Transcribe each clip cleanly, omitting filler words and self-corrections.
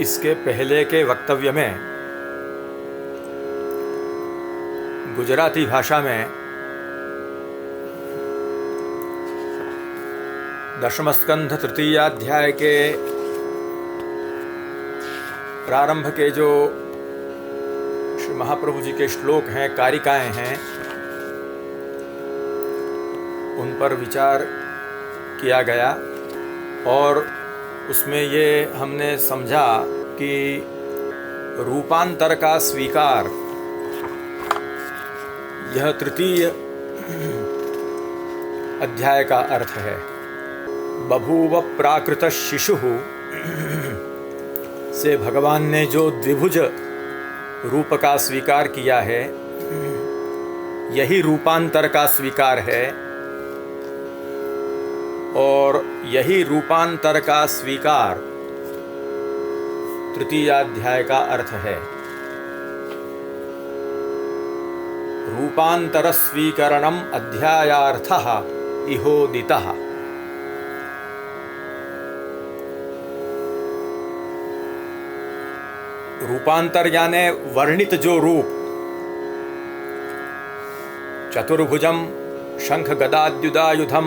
इसके पहले के वक्तव्य में गुजराती भाषा में दशम स्कंध तृतीयाध्याय के प्रारंभ के जो श्री महाप्रभु जी के श्लोक हैं, कारिकाएं हैं, उन पर विचार किया गया और उसमें ये हमने समझा कि रूपांतर का स्वीकार यह तृतीय अध्याय का अर्थ है। बभूव प्राकृत शिशु से भगवान ने जो द्विभुज रूप का स्वीकार किया है, यही रूपांतर का स्वीकार है और यही रूपांतर का स्वीकार तृतीयाध्याय का अर्थ है। रूपांतर स्वीकरणम अध्यायार्थः इहोदितः। रूपांतर यानी वर्णित जो रूप, चतुर्भुजम शंख गदाद्युदायुधम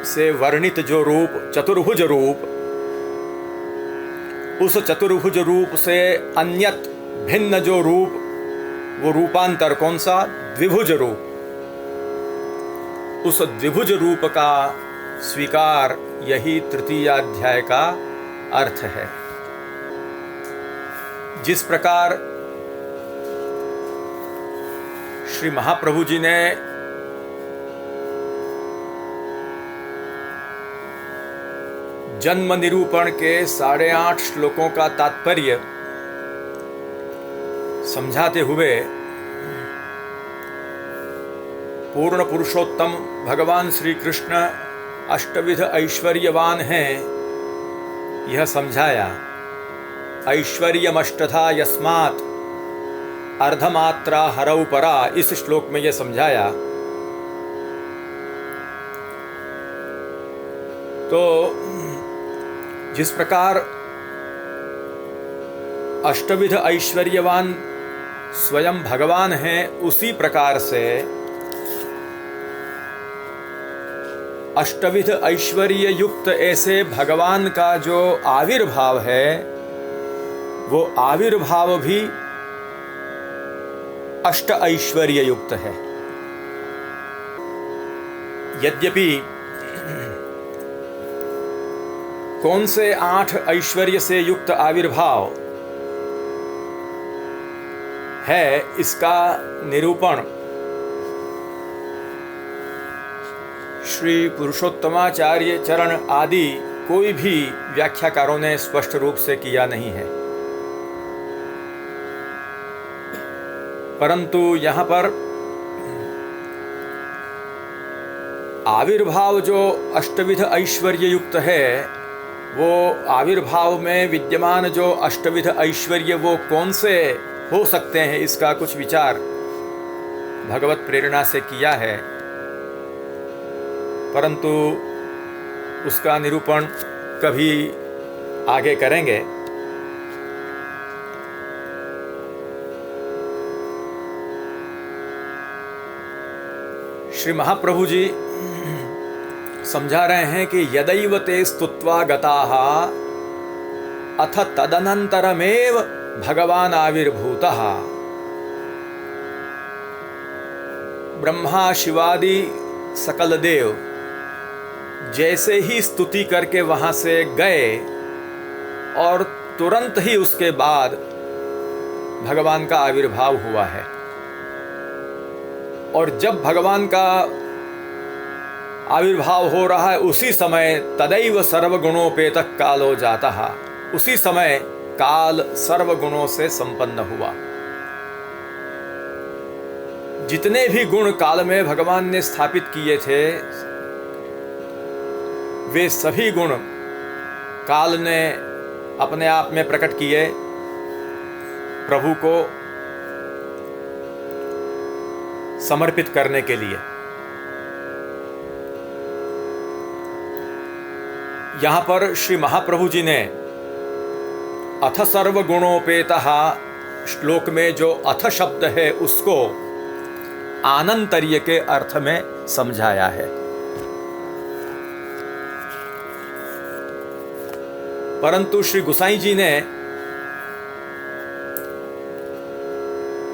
से वर्णित जो रूप, चतुर्भुज रूप, उस चतुर्भुज रूप से अन्यत भिन्न जो रूप, वो रूपांतर कौन सा? द्विभुज रूप। उस द्विभुज रूप का स्वीकार यही तृतीयाध्याय का अर्थ है। जिस प्रकार श्री महाप्रभु जी ने जन्म निरूपण के 8.5 श्लोकों का तात्पर्य समझाते हुए पूर्ण पुरुषोत्तम भगवान श्री कृष्ण अष्टविध ऐश्वर्यवान हैं, यह समझाया। ऐश्वर्यमष्टधा यस्मात् अर्धमात्रा हरौ परा, इस श्लोक में यह समझाया। तो जिस प्रकार अष्टविध ऐश्वर्यवान स्वयं भगवान हैं, उसी प्रकार से अष्टविध ऐश्वर्य युक्त ऐसे भगवान का जो आविर्भाव है, वो आविर्भाव भी अष्ट ऐश्वर्य युक्त है। यद्यपि कौन से 8 ऐश्वर्य से युक्त आविर्भाव है, इसका निरूपण श्री पुरुषोत्तमाचार्य चरण आदि कोई भी व्याख्याकारों ने स्पष्ट रूप से किया नहीं है, परंतु यहाँ पर आविर्भाव जो अष्टविध ऐश्वर्य युक्त है, वो आविर्भाव में विद्यमान जो अष्टविध ऐश्वर्य वो कौन से हो सकते हैं, इसका कुछ विचार भगवत प्रेरणा से किया है, परंतु उसका निरूपण कभी आगे करेंगे। श्री महाप्रभु जी समझा रहे हैं कि यदैव ते स्तुत्वा गताः अथ तदनन्तरमेव भगवान आविर्भूतः। ब्रह्मा शिवादि सकल देव जैसे ही स्तुति करके वहां से गए और तुरंत ही उसके बाद भगवान का आविर्भाव हुआ है। और जब भगवान का आविर्भाव हो रहा है, उसी समय तदैव सर्वगुणोपेतः कालो जातः, उसी समय काल सर्वगुणों से संपन्न हुआ। जितने भी गुण काल में भगवान ने स्थापित किए थे, वे सभी गुण काल ने अपने आप में प्रकट किए प्रभु को समर्पित करने के लिए। यहाँ पर श्री महाप्रभु जी ने अथ सर्वगुणोपेतः श्लोक में जो अथ शब्द है उसको आनंतर्य के अर्थ में समझाया है। परंतु श्री गुसाई जी ने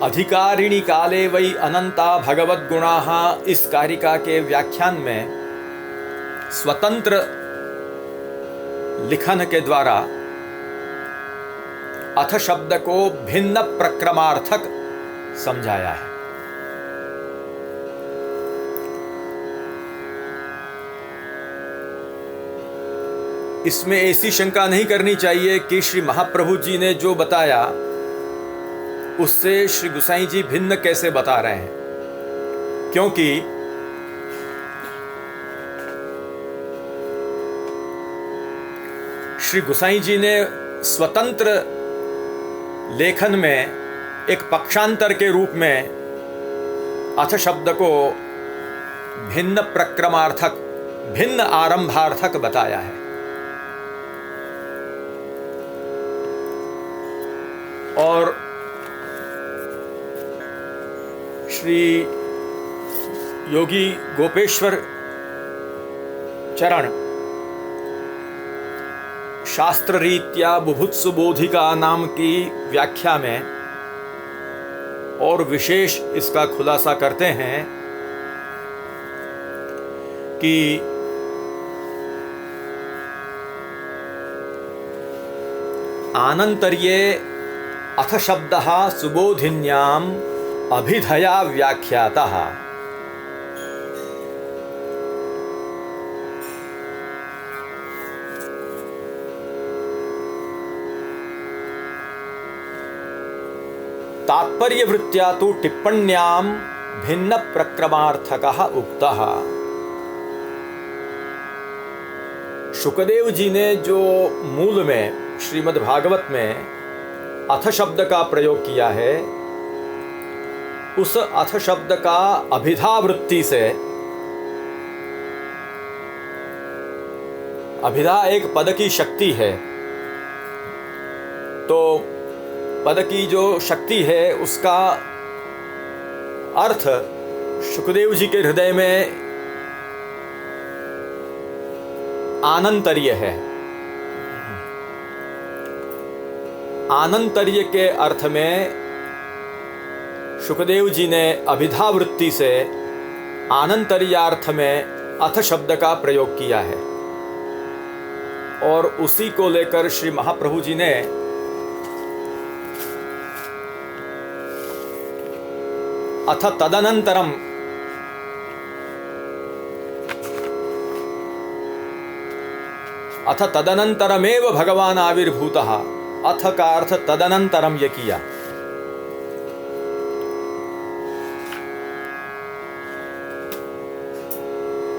अधिकारिणी काले वै अनंता भगवद गुणाः इस कारिका के व्याख्यान में स्वतंत्र लिखन के द्वारा अथ शब्द को भिन्न प्रक्रमार्थक समझाया है। इसमें ऐसी शंका नहीं करनी चाहिए कि श्री महाप्रभु जी ने जो बताया उससे श्री गुसाई जी भिन्न कैसे बता रहे हैं, क्योंकि श्री गुसाई जी ने स्वतंत्र लेखन में एक पक्षांतर के रूप में अथ शब्द को भिन्न प्रक्रमार्थक, भिन्न आरंभार्थक बताया है। और श्री योगी गोपेश्वर चरण शास्त्र रीत्या बुभुत्सु बोधिका नाम की व्याख्या में और विशेष इसका खुलासा करते हैं कि आनंतर्ये अथ शब्दः सुबोधिन्याम अभिधया व्याख्यातः। तात्पर्यवृत्त्या तु टिप्पण्यां भिन्न प्रक्रमार्थकः उक्तः। शुकदेव जी ने जो मूल में श्रीमद् भागवत में अथ शब्द का प्रयोग किया है, उस अथ शब्द का अभिधावृत्ति से, अभिधा एक पद की शक्ति है, तो पद की जो शक्ति है उसका अर्थ शुकदेव जी के हृदय में आनंतर्य है। आनंतर्य के अर्थ में शुकदेव जी ने अभिधावृत्ति से आनंतर्यार्थ में अथ शब्द का प्रयोग किया है, और उसी को लेकर श्री महाप्रभु जी ने अथ तदनंतरम अथ तदनंतरमेव भगवान आविर्भूतः, अथ का अर्थ तदनंतरम ये किया।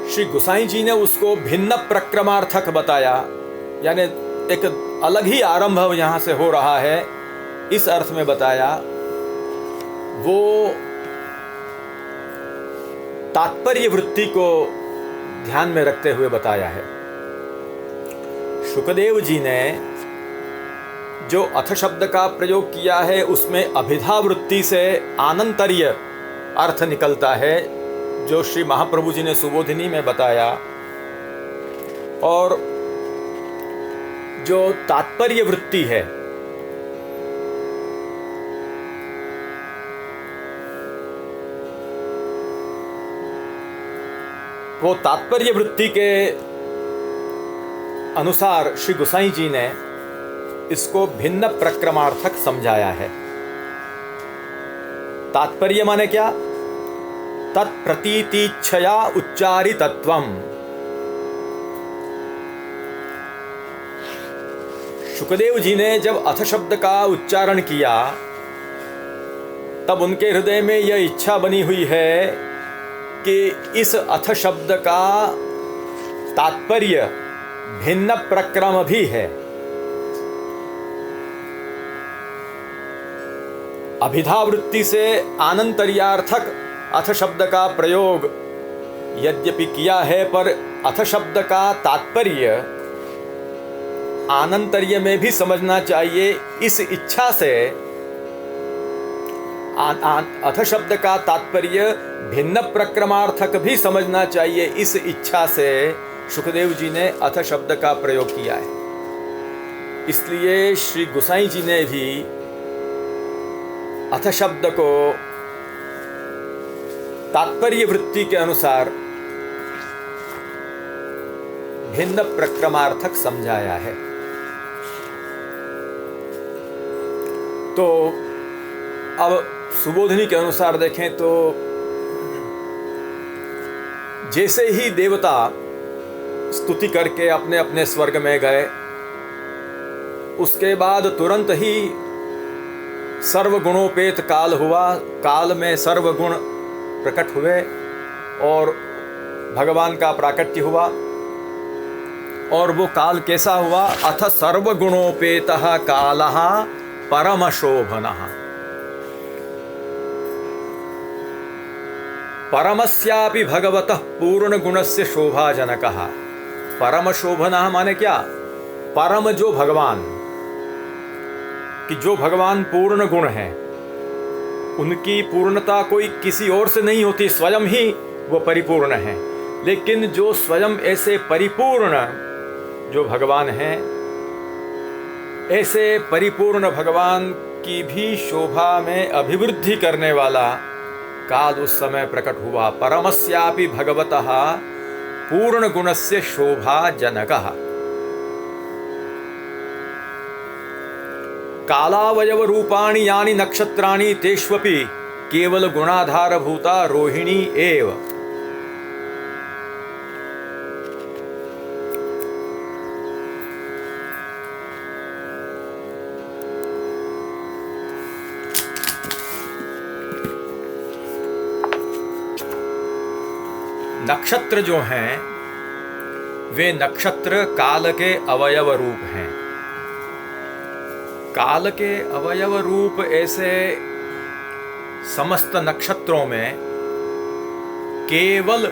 श्री गुसाई जी ने उसको भिन्न प्रक्रमार्थक बताया, यानी एक अलग ही आरंभ यहां से हो रहा है, इस अर्थ में बताया। वो तात्पर्य वृत्ति को ध्यान में रखते हुए बताया है। शुकदेव जी ने जो अथ शब्द का प्रयोग किया है उसमें अभिधावृत्ति से आनंतर्य अर्थ निकलता है, जो श्री महाप्रभु जी ने सुबोधिनी में बताया। और जो तात्पर्य वृत्ति है वो तात्पर्य वृत्ति के अनुसार श्री गुसाई जी ने इसको भिन्न प्रक्रमार्थक समझाया है। तात्पर्य माने क्या? तत्प्रतीतिच्छया उच्चारितत्वम्। शुकदेव जी ने जब अथ शब्द का उच्चारण किया तब उनके हृदय में यह इच्छा बनी हुई है कि इस अथ शब्द का तात्पर्य भिन्न प्रक्रम भी है। अभिधावृत्ति से आनंतर्यार्थक अथ शब्द का प्रयोग यद्यपि किया है, पर अथ शब्द का तात्पर्य आनंतर्य में भी समझना चाहिए। इस इच्छा से अथ शब्द का तात्पर्य भिन्न प्रक्रमार्थक भी समझना चाहिए। इस इच्छा से सुखदेव जी ने अथ शब्द का प्रयोग किया है। इसलिए श्री गोसाई जी ने भी अथ शब्द को तात्पर्य वृत्ति के अनुसार भिन्न प्रक्रमार्थक समझाया है। तो अब सुबोधनी के अनुसार देखें तो जैसे ही देवता स्तुति करके अपने अपने स्वर्ग में गए, उसके बाद तुरंत ही सर्वगुणोपेत काल हुआ। काल में सर्वगुण प्रकट हुए और भगवान का प्राकट्य हुआ। और वो काल कैसा हुआ? अथ सर्वगुणोपेतः कालः परमशोभनः। परमस्यापि भगवतः पूर्णगुणस्य शोभाजनकः। परमशोभनः माने क्या? परम जो भगवान, कि जो भगवान पूर्ण गुण है, उनकी पूर्णता कोई किसी और से नहीं होती, स्वयं ही वो परिपूर्ण है। लेकिन जो स्वयं ऐसे परिपूर्ण जो भगवान हैं, ऐसे परिपूर्ण भगवान की भी शोभा में अभिवृद्धि करने वाला काल उस समय प्रकट हुआ। परमस्यापि भगवतः पूर्ण गुणस्य शोभा जनकः। कालावयव रूपाणि यानि नक्षत्राणि तेष्वपि केवल गुणाधारभूता रोहिणी एव। नक्षत्र जो हैं वे नक्षत्र काल के अवयव रूप हैं। काल के अवयव रूप ऐसे समस्त नक्षत्रों में केवल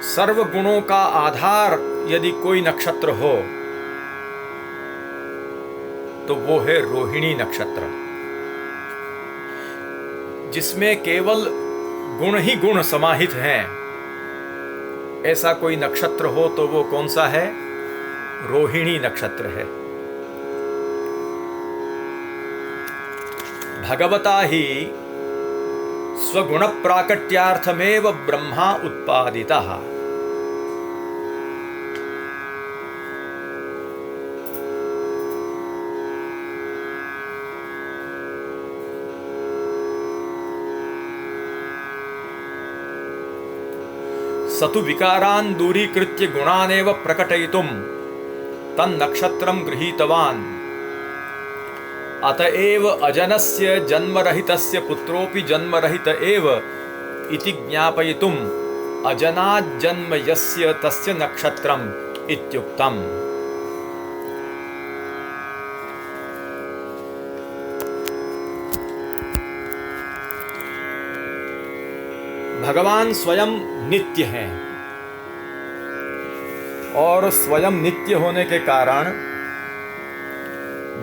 सर्वगुणों का आधार यदि कोई नक्षत्र हो तो वो है रोहिणी नक्षत्र, जिसमें केवल गुण ही गुण समाहित हैं। ऐसा कोई नक्षत्र हो तो वो कौन सा है? रोहिणी नक्षत्र है। भगवता ही स्वगुण प्राकट्यार्थमेव ब्रह्मा उत्पादितः। सतु विकारान् दूरीकृत्य गुणानेव प्रकटयितुं तन्नक्षत्रं गृहीतवान्। अतएव अजनस्य जन्मरहितस्य पुत्रोऽपि जन्मरहित एव इति ज्ञापयितुम् अजनाज्जन्म यस्य तस्य नक्षत्रम् इत्युक्तम्। भगवान स्वयं नित्य हैं और स्वयं नित्य होने के कारण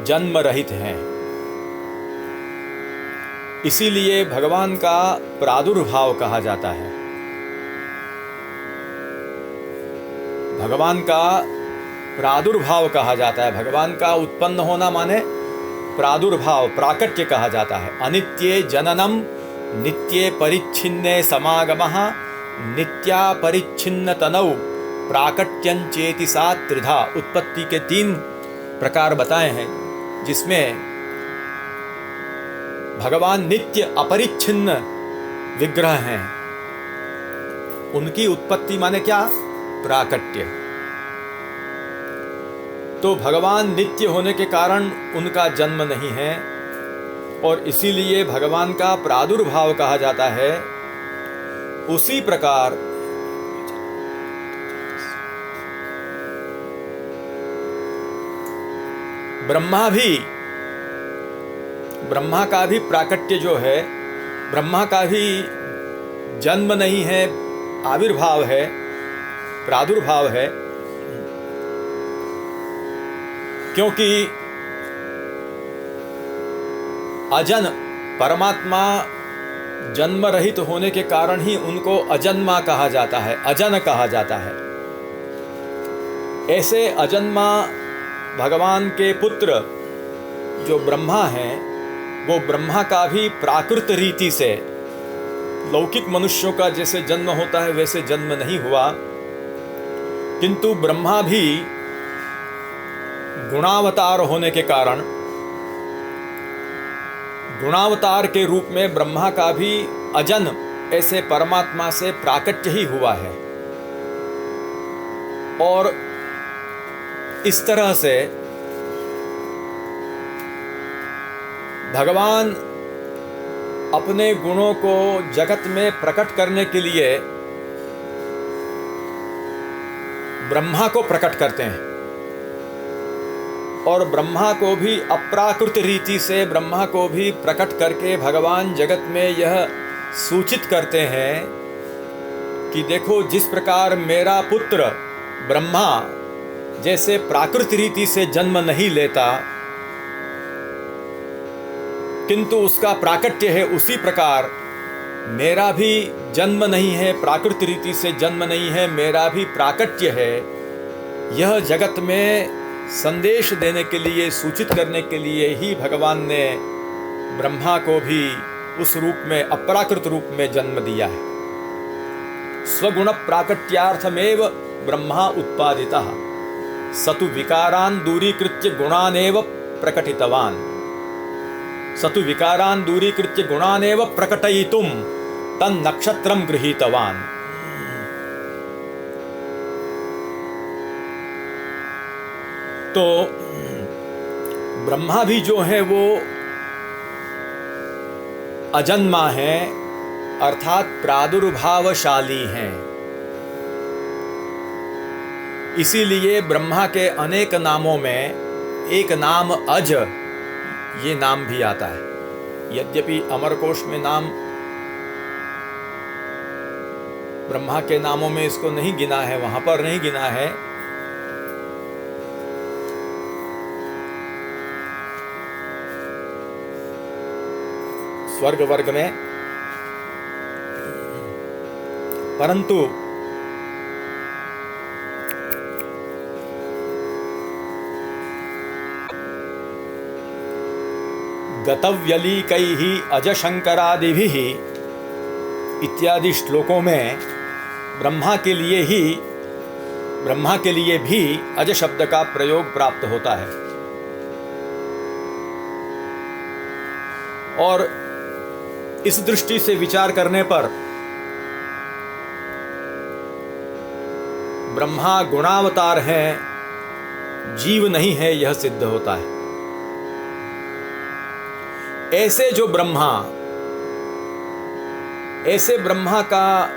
जन्म रहित हैं। इसीलिए भगवान का प्रादुर्भाव कहा जाता है। भगवान का प्रादुर्भाव कहा जाता है। भगवान का उत्पन्न होना माने प्रादुर्भाव, प्राकट्य कहा जाता है। अनित्ये जननम नित्ये परिच्छिन्ने समागमः नित्या परिच्छिन्न तनौ प्राकट्यंचेति सा त्रिधा। उत्पत्ति के 3 प्रकार बताए हैं, जिसमें भगवान नित्य अपरिच्छिन्न विग्रह हैं। उनकी उत्पत्ति माने क्या? प्राकट्य। तो भगवान नित्य होने के कारण उनका जन्म नहीं है और इसीलिए भगवान का प्रादुर्भाव कहा जाता है। उसी प्रकार ब्रह्मा का भी प्राकट्य जो है, ब्रह्मा का भी जन्म नहीं है, आविर्भाव है, प्रादुर्भाव है। क्योंकि अजन परमात्मा जन्म रहित होने के कारण ही उनको अजन्मा कहा जाता है, अजन कहा जाता है। ऐसे अजन्मा भगवान के पुत्र जो ब्रह्मा हैं, वो ब्रह्मा का भी प्राकृत रीति से लौकिक मनुष्यों का जैसे जन्म होता है वैसे जन्म नहीं हुआ, किंतु ब्रह्मा भी गुणावतार होने के कारण गुणावतार के रूप में ब्रह्मा का भी अजन ऐसे परमात्मा से प्राकट्य ही हुआ है। और इस तरह से भगवान अपने गुणों को जगत में प्रकट करने के लिए ब्रह्मा को प्रकट करते हैं, और ब्रह्मा को भी अप्राकृत रीति से ब्रह्मा को भी प्रकट करके भगवान जगत में यह सूचित करते हैं कि देखो, जिस प्रकार मेरा पुत्र ब्रह्मा जैसे प्राकृत रीति से जन्म नहीं लेता किंतु उसका प्राकट्य है, उसी प्रकार मेरा भी जन्म नहीं है, प्राकृत रीति से जन्म नहीं है, मेरा भी प्राकट्य है। यह जगत में संदेश देने के लिए, सूचित करने के लिए ही भगवान ने ब्रह्मा को भी उस रूप में, अप्राकृत रूप में जन्म दिया है। स्वगुण प्राकट्यार्थमेव ब्रह्मा उत्पादितः सतु विकारान् दूरीकृत्य गुणानेव प्रकटितवान्। सतु विकारान् दूरीकृत्य गुणानेव प्रकटयितुं तन्नक्षत्रं गृहीतवान्। तो ब्रह्मा भी जो है वो अजन्मा है, अर्थात प्रादुर्भावशाली हैं। इसीलिए ब्रह्मा के अनेक नामों में एक नाम अज, ये नाम भी आता है। यद्यपि अमरकोश में नाम ब्रह्मा के नामों में इसको नहीं गिना है, वहां पर नहीं गिना है, स्वर्ग वर्ग में, परंतु गतव्यलीकैः अजशंकरादिभिः इत्यादि श्लोकों में ब्रह्मा के लिए भी अज शब्द का प्रयोग प्राप्त होता है। और इस दृष्टि से विचार करने पर ब्रह्मा गुणावतार हैं, जीव नहीं है, यह सिद्ध होता है। ऐसे ब्रह्मा का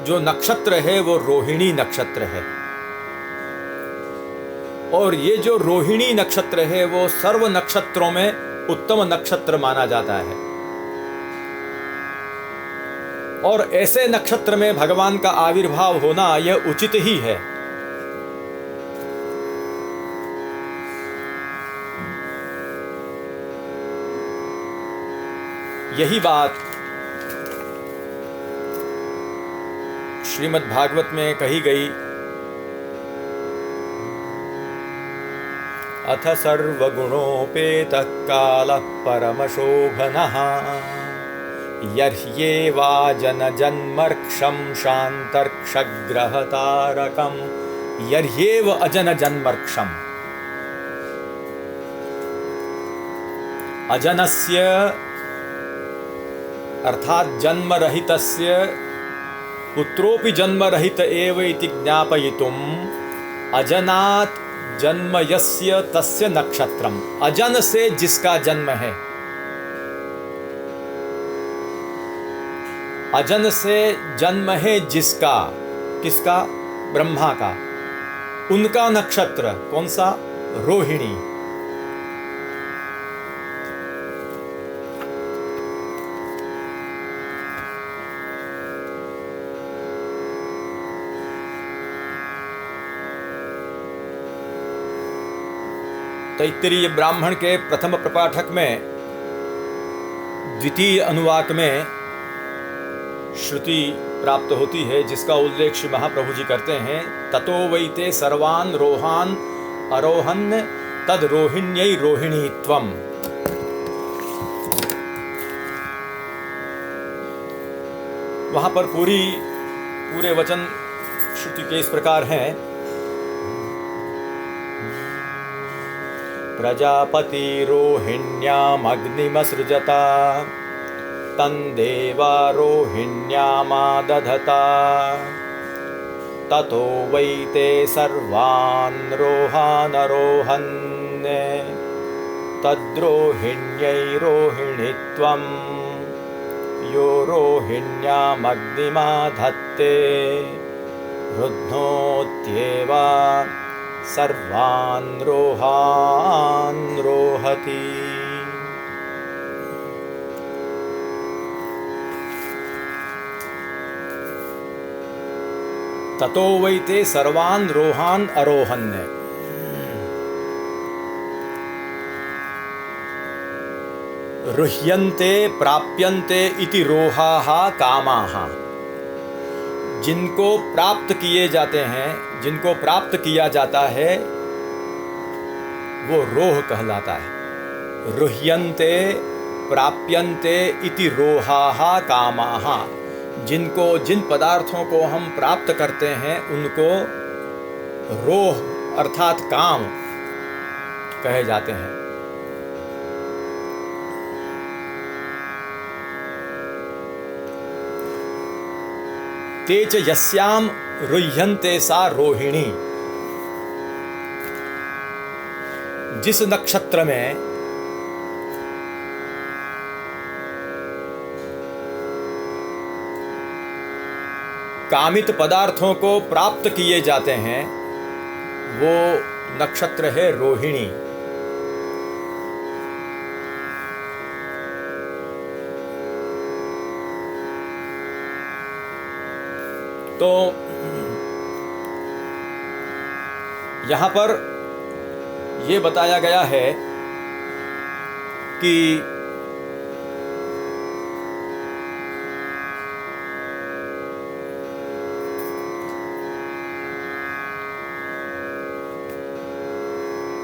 जो नक्षत्र है वो रोहिणी नक्षत्र है, और ये जो रोहिणी नक्षत्र है वो सर्व नक्षत्रों में उत्तम नक्षत्र माना जाता है। और ऐसे नक्षत्र में भगवान का आविर्भाव होना यह उचित ही है। यही बात श्रीमद् भागवत में कही गई। अथ सर्वगुणोपेतः कालः परमशोभनः यर्ह्येवा जनजन्मर्क्षं शान्तर्क्षग्रहतारकं यर्ह्येव अजनजन्मर्क्षम्। अजनस्य अर्थात जन्मरहितस्य पुत्रोपि जन्मरहित एव इति ज्ञापयितुम् अजनात् जन्म यस्य तस्य नक्षत्रम। अजन से जिसका जन्म है, अजन से जन्म है जिसका, किसका? ब्रह्मा का। उनका नक्षत्र कौन सा? रोहिणी। तैत्तिरीय ब्राह्मण के प्रथम प्रपाठक में द्वितीय अनुवाक में श्रुति प्राप्त होती है, जिसका उल्लेख श्री महाप्रभु जी करते हैं। ततो वैते सर्वान् रोहान् आरोहन् तद रोहिण्यै रोहिणीत्वम्। वहां पर पूरे वचन श्रुति के इस प्रकार हैं। प्रजापति रोहिण्यामग्निमसृजता तन्देवा रोहिण्यामादधता ततो वैते सर्वान् रोहानरोहन् तद्रोहिण्यै रोहिणीत्वम् यो रोहिण्यामग्निमाधत्ते रुध्नोत्येवा सर्वान् रोहान् रोहति। ततो वैते सर्वान् रोहान् आरोहन्। रुह्यन्ते प्राप्यन्ते इति रोहाः कामाः। जिनको प्राप्त किए जाते हैं, जिनको प्राप्त किया जाता है, वो रोह कहलाता है। रुह्यन्ते प्राप्यन्ते इति रोहाः कामाः। जिनको, जिन पदार्थों को हम प्राप्त करते हैं उनको रोह अर्थात काम कहे जाते हैं। तेच यस्याम रुह्यन्ते सा रोहिणी। जिस नक्षत्र में कामित पदार्थों को प्राप्त किए जाते हैं वो नक्षत्र है रोहिणी। तो यहाँ पर ये बताया गया है कि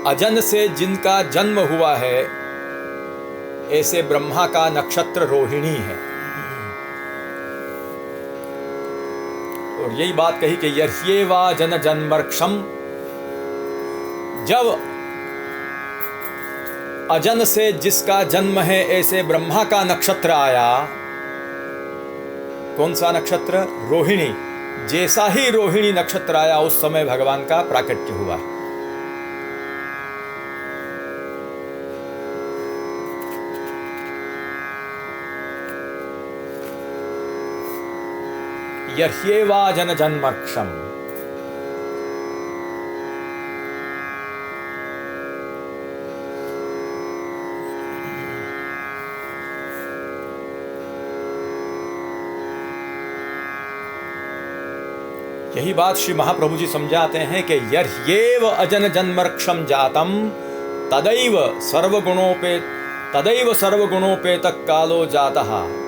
अजन से जिनका जन्म हुआ है ऐसे ब्रह्मा का नक्षत्र रोहिणी है। और यही बात कही कि यर्ह्येवा जन जन्मर्क्षम। जब अजन से जिसका जन्म है ऐसे ब्रह्मा का नक्षत्र आया। कौन सा नक्षत्र? रोहिणी। जैसा ही रोहिणी नक्षत्र आया उस समय भगवान का प्राकट्य हुआ। यर्ह्येवा जन जन्मर्क्षम। यही बात श्री महाप्रभु जी समझाते हैं कि यर्ह्येव अजन जन्मर्क्षम जातम तदैव सर्वगुणोपेत कालो जातः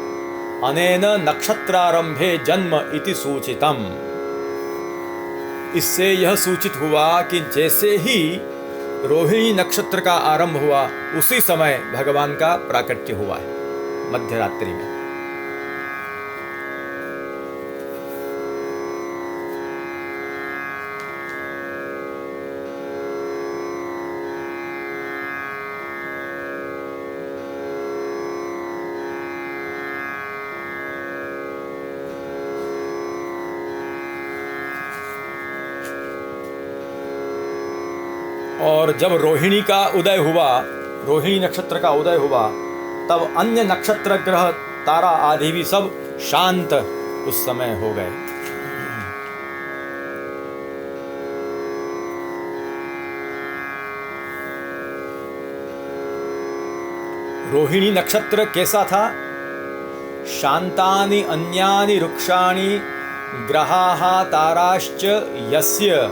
अनेन नक्षत्रारंभे जन्म इति सूचितम। इससे यह सूचित हुआ कि जैसे ही रोहिणी नक्षत्र का आरंभ हुआ उसी समय भगवान का प्राकट्य हुआ है मध्यरात्रि में। और जब रोहिणी का उदय हुआ, रोहिणी नक्षत्र का उदय हुआ, तब अन्य नक्षत्र ग्रह तारा आदि भी सब शांत उस समय हो गए। रोहिणी नक्षत्र कैसा था? शांतानि अन्यानि रुक्षाणि ग्रहाः ताराश्च यस्य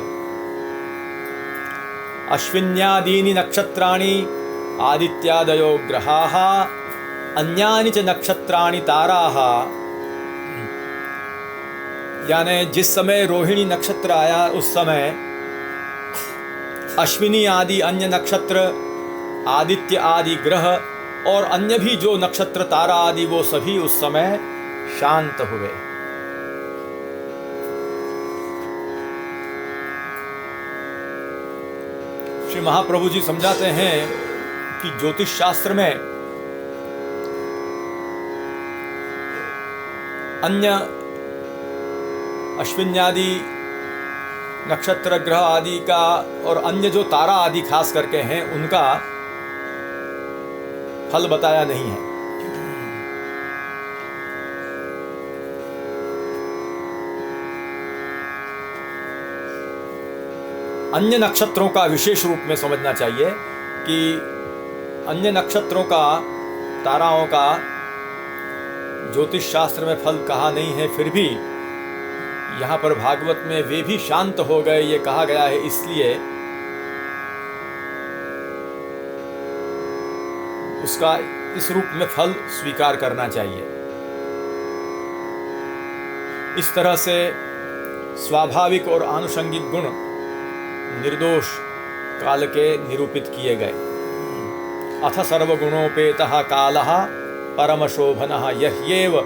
अश्विन्यादीनि नक्षत्राणि आदित्यादयो ग्रहाः अन्यानि च नक्षत्राणि ताराः। यानी जिस समय रोहिणी नक्षत्र आया उस समय अश्विनी आदि अन्य नक्षत्र, आदित्य आदि ग्रह और अन्य भी जो नक्षत्र तारा आदि वो सभी उस समय शांत हुए। श्री महाप्रभु जी समझाते हैं कि ज्योतिष शास्त्र में अन्य अश्विन्यादि नक्षत्र ग्रह आदि का और अन्य जो तारा आदि खास करके हैं उनका फल बताया नहीं है। अन्य नक्षत्रों का विशेष रूप में समझना चाहिए कि अन्य नक्षत्रों का, ताराओं का ज्योतिष शास्त्र में फल कहा नहीं है, फिर भी यहाँ पर भागवत में वे भी शांत हो गए ये कहा गया है, इसलिए उसका इस रूप में फल स्वीकार करना चाहिए। इस तरह से स्वाभाविक और आनुषंगिक गुण निर्दोष काल के निरूपित किए गए। अथ सर्वगुणोपेतः कालः परमशोभनः यह्येव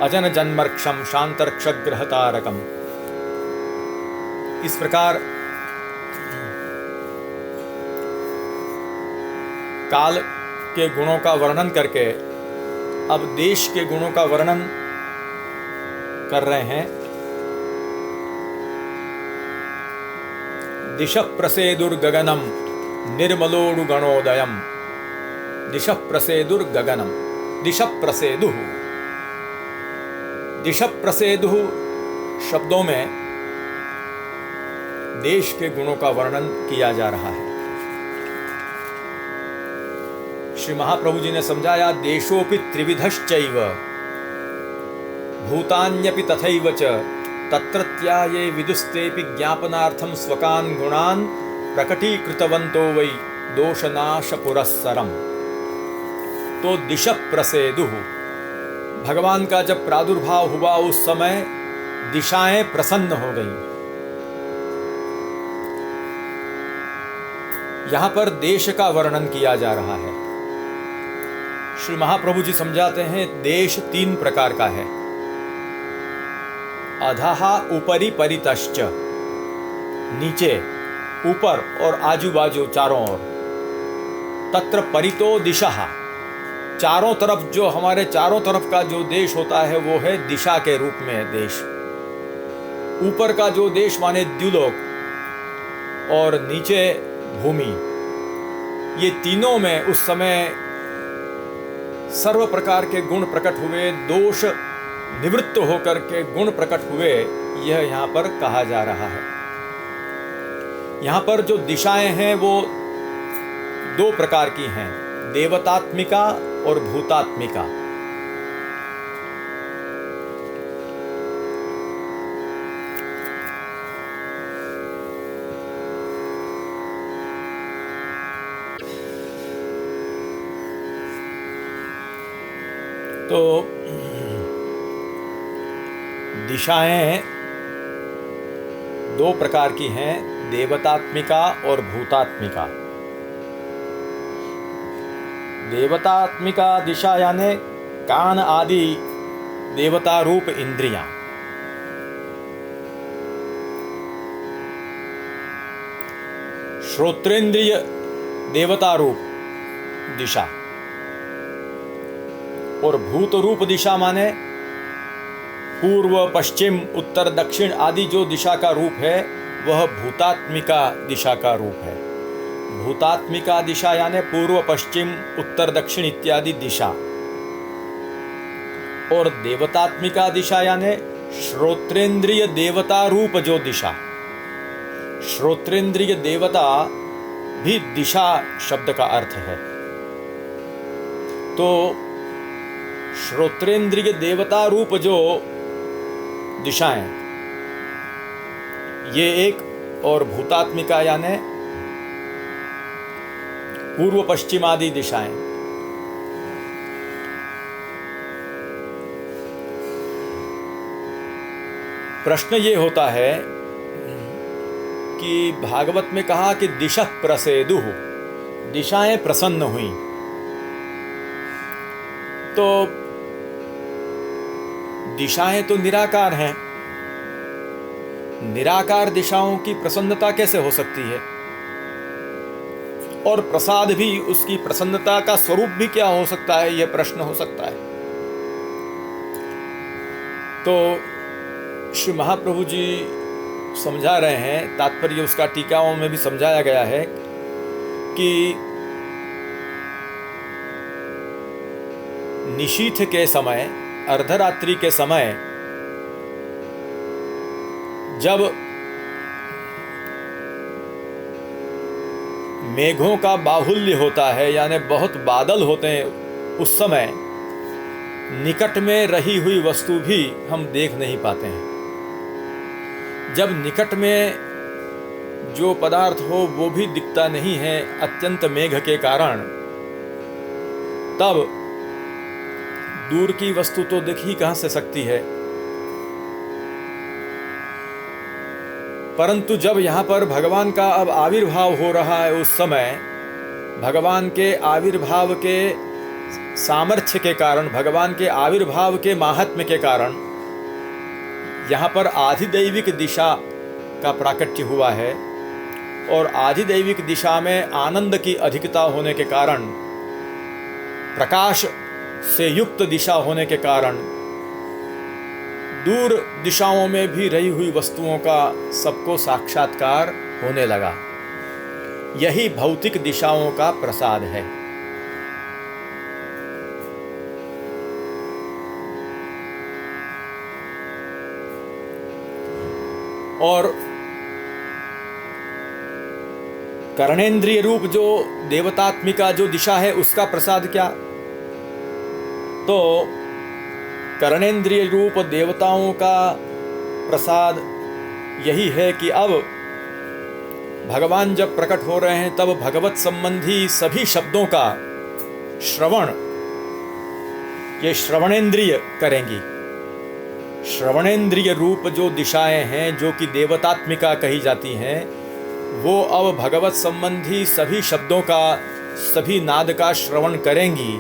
अजन जन्मर्क्षम शांतर्क्षग्रहतारकम। इस प्रकार काल के गुणों का वर्णन करके अब देश के गुणों का वर्णन कर रहे हैं। दिशः प्रसेदुर्गगनम निर्मलोडुगणोदयम। दिशः प्रसेदुर्गगनम, दिशः प्रसेदुः। दिशः प्रसेदुः शब्दों में देश के गुणों का वर्णन किया जा रहा है। श्री महाप्रभु जी ने समझाया, देशोपि त्रिविधश्चैव भूतान्यपि तथैव च तत्रत्या ये विदुस्तेपि ज्ञापनार्थम स्वकान् गुणान् प्रकटीकृतवन्तो वै दोषनाश पुरस्सरम। तो दिशः प्रसेदुः, भगवान का जब प्रादुर्भाव हुआ उस समय दिशाएं प्रसन्न हो गईं। यहां पर देश का वर्णन किया जा रहा है। श्री महाप्रभु जी समझाते हैं, देश 3 प्रकार का है। अधः उपरि परितश्च, नीचे, ऊपर और आजू बाजू चारों ओर। तत्र परितो दिशः, चारों तरफ, जो हमारे चारों तरफ का जो देश होता है वो है दिशा के रूप में देश। ऊपर का जो देश माने द्युलोक और नीचे भूमि, ये तीनों में उस समय सर्व प्रकार के गुण प्रकट हुए, दोष निवृत्त होकर के गुण प्रकट हुए, यह यहाँ पर कहा जा रहा है। यहाँ पर जो दिशाएं हैं वो 2 प्रकार की हैं, देवतात्मिका और भूतात्मिका। तो दिशाएं 2 प्रकार की हैं, देवतात्मिका और भूतात्मिका। देवतात्मिका दिशा यानी कान आदि देवता रूप इंद्रियां। श्रोत्रेंद्रिय देवता रूप दिशा और भूत रूप दिशा माने पूर्व, पश्चिम, उत्तर, दक्षिण आदि जो दिशा का रूप है वह भूतात्मिका दिशा का रूप है। भूतात्मिका दिशा यानी पूर्व, पश्चिम, उत्तर, दक्षिण इत्यादि दिशा। और देवतात्मिका दिशा यानी श्रोत्रेंद्रिय देवता रूप जो दिशा। श्रोत्रेंद्रिय देवता भी दिशा शब्द का अर्थ है। तो श्रोत्रेंद्रिय देवता रूप जो दिशाएं, ये एक, और भूतात्मिका यानी पूर्व पश्चिम आदि दिशाएं। प्रश्न ये होता है कि भागवत में कहा कि दिशः प्रसेदुः, दिशाएं प्रसन्न हुई, तो दिशाएं तो निराकार हैं, निराकार दिशाओं की प्रसन्नता कैसे हो सकती है? और प्रसाद भी, उसकी प्रसन्नता का स्वरूप भी क्या हो सकता है, यह प्रश्न हो सकता है। तो श्री महाप्रभु जी समझा रहे हैं, तात्पर्य उसका टीकाओं में भी समझाया गया है कि निशीथ के समय, अर्धरात्रि के समय, जब मेघों का बाहुल्य होता है, यानी बहुत बादल होते हैं, उस समय निकट में रही हुई वस्तु भी हम देख नहीं पाते हैं। जब निकट में जो पदार्थ हो वो भी दिखता नहीं है अत्यंत मेघ के कारण, तब दूर की वस्तु तो दिख ही कहां से सकती है। परंतु जब यहाँ पर भगवान का अब आविर्भाव हो रहा है, उस समय भगवान के आविर्भाव के सामर्थ्य के कारण, भगवान के आविर्भाव के माहात्म्य के कारण यहाँ पर आधिदैविक दिशा का प्राकट्य हुआ है। और आधिदैविक दिशा में आनंद की अधिकता होने के कारण, प्रकाश से युक्त दिशा होने के कारण, दूर दिशाओं में भी रही हुई वस्तुओं का सबको साक्षात्कार होने लगा। यही भौतिक दिशाओं का प्रसाद है। और कर्णेंद्रिय रूप जो देवतात्मिका जो दिशा है, उसका प्रसाद क्या? तो कर्णेंद्रिय रूप देवताओं का प्रसाद यही है कि अब भगवान जब प्रकट हो रहे हैं, तब भगवत संबंधी सभी शब्दों का श्रवण ये श्रवणेंद्रिय करेंगी। श्रवणेंद्रिय रूप जो दिशाएं हैं, जो कि देवतात्मिका कही जाती हैं, वो अब भगवत संबंधी सभी शब्दों का, सभी नाद का श्रवण करेंगी।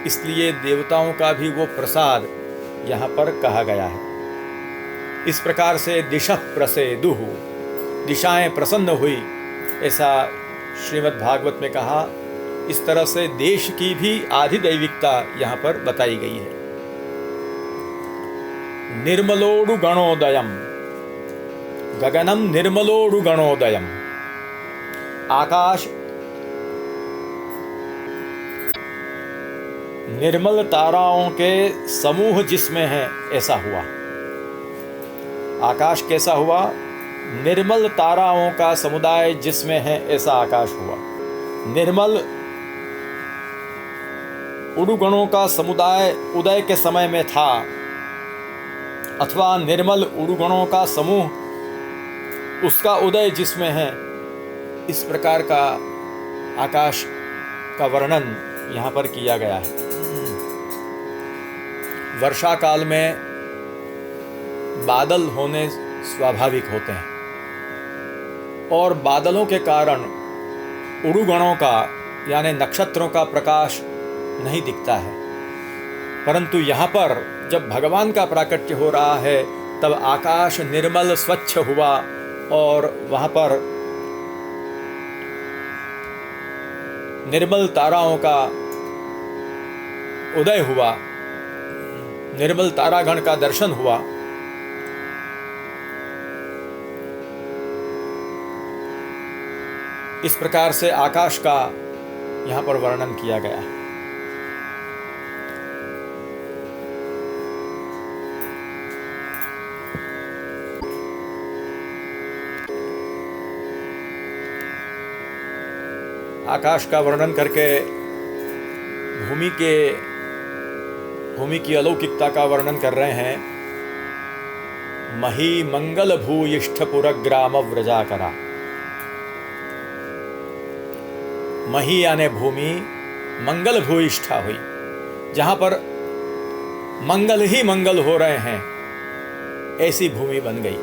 इसलिए देवताओं का भी वो प्रसाद यहाँ पर कहा गया है। इस प्रकार से दिशः प्रसेदुः, दिशाएं प्रसन्न हुई, ऐसा श्रीमद् भागवत में कहा। इस तरह से देश की भी आधिदैविकता यहाँ पर बताई गई है। निर्मलोडु गणोदयम, गगनम निर्मलोडु गणोदयम, आकाश निर्मल ताराओं के समूह जिसमें है, ऐसा हुआ। आकाश कैसा हुआ? निर्मल ताराओं का समुदाय जिसमें है, ऐसा आकाश हुआ। निर्मल उडुगणों का समुदाय उदय के समय में था, अथवा निर्मल उडुगणों का समूह उसका उदय जिसमें है, इस प्रकार का आकाश का वर्णन यहाँ पर किया गया है। वर्षा काल में बादल होने स्वाभाविक होते हैं, और बादलों के कारण उडुगणों का यानी नक्षत्रों का प्रकाश नहीं दिखता है। परंतु यहाँ पर जब भगवान का प्राकट्य हो रहा है, तब आकाश निर्मल स्वच्छ हुआ और वहाँ पर निर्मल ताराओं का उदय हुआ, निर्मल तारागण का दर्शन हुआ। इस प्रकार से आकाश का यहाँ पर वर्णन किया गया है। आकाश का वर्णन करके भूमि की अलौकिकता का वर्णन कर रहे हैं। मही मंगल भूयिष्ठ पुरग्राम व्रजाकरा। मही यानी भूमि मंगल भूयिष्ठा हुई, जहां पर मंगल ही मंगल हो रहे हैं, ऐसी भूमि बन गई।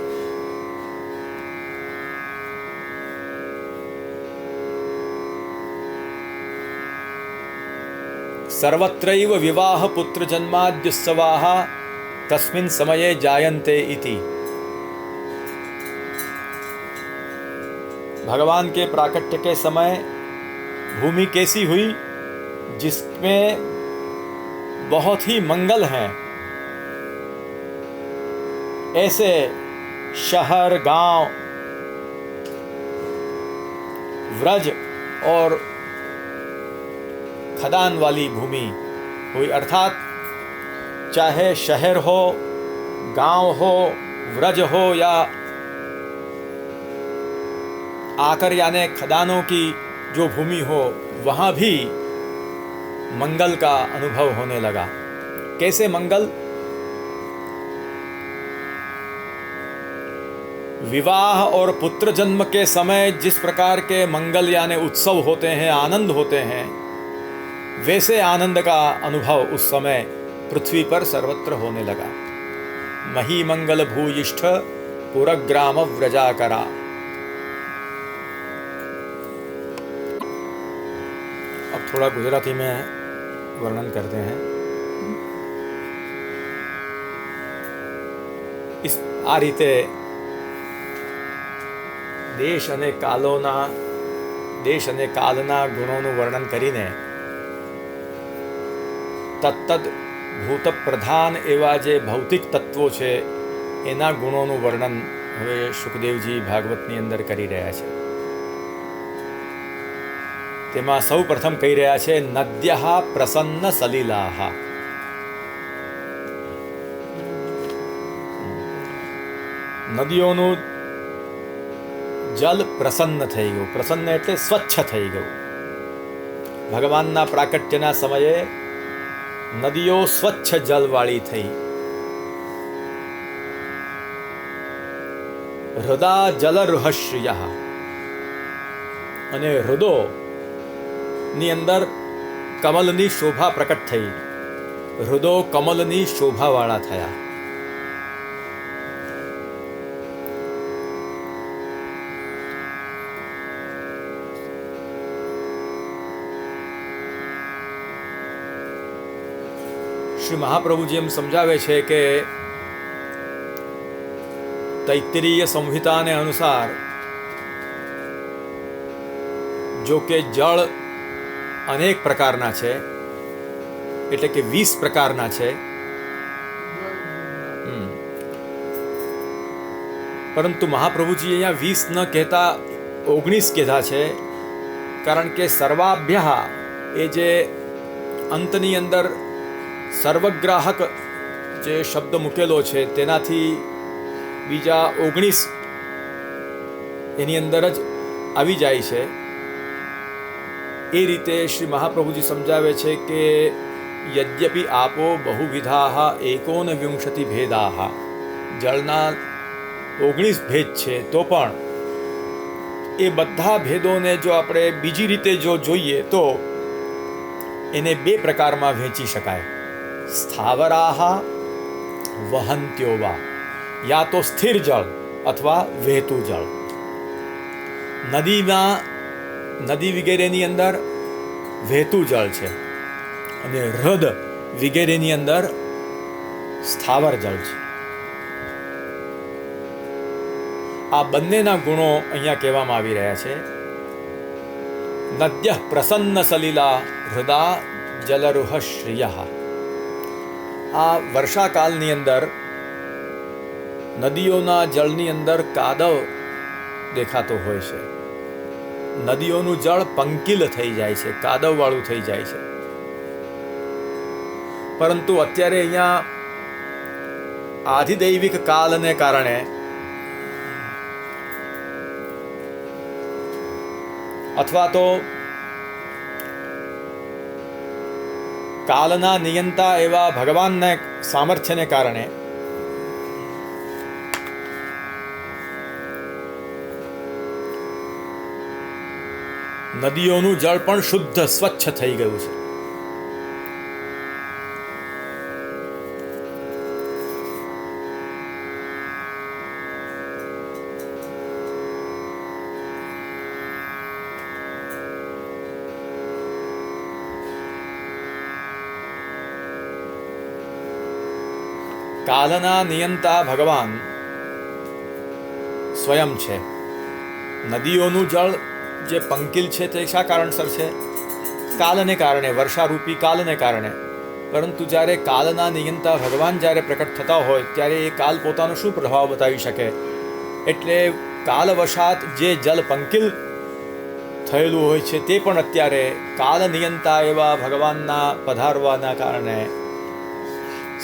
सर्वत्रैव विवाह पुत्र जन्माद्युत्सवाः तस्मिन् समये जायन्ते इति। भगवान के प्राकट्य के समय भूमि कैसी हुई, जिसमें बहुत ही मंगल हैं। ऐसे शहर, गांव, व्रज और खदान वाली भूमि हुई, अर्थात चाहे शहर हो, गांव हो, व्रज हो या आकर यानी खदानों की जो भूमि हो, वहाँ भी मंगल का अनुभव होने लगा। कैसे मंगल? विवाह और पुत्र जन्म के समय जिस प्रकार के मंगल यानी उत्सव होते हैं, आनंद होते हैं, वैसे आनंद का अनुभव उस समय पृथ्वी पर सर्वत्र होने लगा। मही मंगल भूयिष्ठ पुरग्राम व्रजाकरा। अब थोड़ा गुजराती में वर्णन करते हैं। इस आ रीते देश અને કાલના ગુણોનું વર્ણન કરીને તત્તદ ભૂત પ્રધાન એવા જે ભૌતિક તત્વો છે એના ગુણોનું વર્ણન હવે સુખદેવજી ભાગવતની અંદર કરી રહ્યા છે। તેમાં સૌ પ્રથમ કહી રહ્યા છે નદ્યઃ પ્રસન્ન સલિલાઃ। નદીઓનું જલ પ્રસન્ન થઈ ગયું। પ્રસન્ન એટલે સ્વચ્છ થઈ ગયું। ભગવાનના પ્રાકટ્યના સમયે નદીઓ સ્વચ્છ જલવાળી થઈ। હૃદા જલરુહશ્રિયઃ, અને હૃદયની અંદર કમલની શોભા પ્રકટ થઈ। હૃદય કમલની શોભાવાળા થયા। શ્રી મહાપ્રભુજી એમ સમજાવે છે કે તૈત્તિરીય સંહિતાને અનુસાર જો કે જળ અનેક પ્રકારના છે, એટલે કે 20 પ્રકારના છે, પરંતુ મહાપ્રભુજી અહીંયા 20 ન કહેતા 19 કહેતા છે, કારણ કે સર્વાભ્યઃ એ જે અંતની અંદર સર્વગ્રાહક જે શબ્દ મૂકેલો છે તેનાથી બીજા 19 એની અંદર જ આવી જાય છે। એ રીતે શ્રી મહાપ્રભુજી સમજાવે છે કે યદ્યપિ આપો બહુવિધાઃ એકોનવિંશતિ ભેદાઃ, જળના 19 ભેદ છે, તો પણ એ બધા ભેદોને જો આપણે બીજી રીતે જો જોઈએ તો એને 2 પ્રકારમાં વહેંચી શકાય। સ્થાવરાહ વહંત્યો વા, યા તો સ્થિર જળ અથવા વહેતું જળ। નદી વગેરેની અંદર વહેતું જળ છે અને હ્રદ વગેરેની અંદર સ્થાવર જળ છે। આ બંનેના ગુણો અહીંયા કહેવામાં આવી રહ્યા છે। નદ્યઃ પ્રસન્ન સલિલા હૃદા જલરુહ શ્રિયઃ। આ વર્ષાકાલની અંદર નદીઓના જળની અંદર કાદવ દેખાતો હોય છે। નદીઓનું જળ પંકિલ થઈ જાય છે, કાદવવાળું થઈ જાય છે। પરંતુ અત્યારે અહીંયા આધિદૈવિક કાલને કારણે અથવા તો કાલના નિયંતા એવા ભગવાનના સામર્થ્યને કારણે નદીઓનું જળ પણ શુદ્ધ સ્વચ્છ થઈ ગયું છે. કાલના નિયંતા ભગવાન સ્વયં છે. નદીઓનું જળ જે પંકિલ છે તે શા કારણસર છે? કાલને કારણે, વર્ષારૂપી કાલને કારણે. પરંતુ જ્યારે કાલના નિયંતા ભગવાન જ્યારે પ્રકટ થતા હોય ત્યારે એ કાલ પોતાનો શું પ્રભાવ બતાવી શકે? એટલે કાલવશાત જે જલ પંકિલ થયેલું હોય છે તે પણ અત્યારે કાલ નિયંતા એવા ભગવાનના પધારવાના કારણે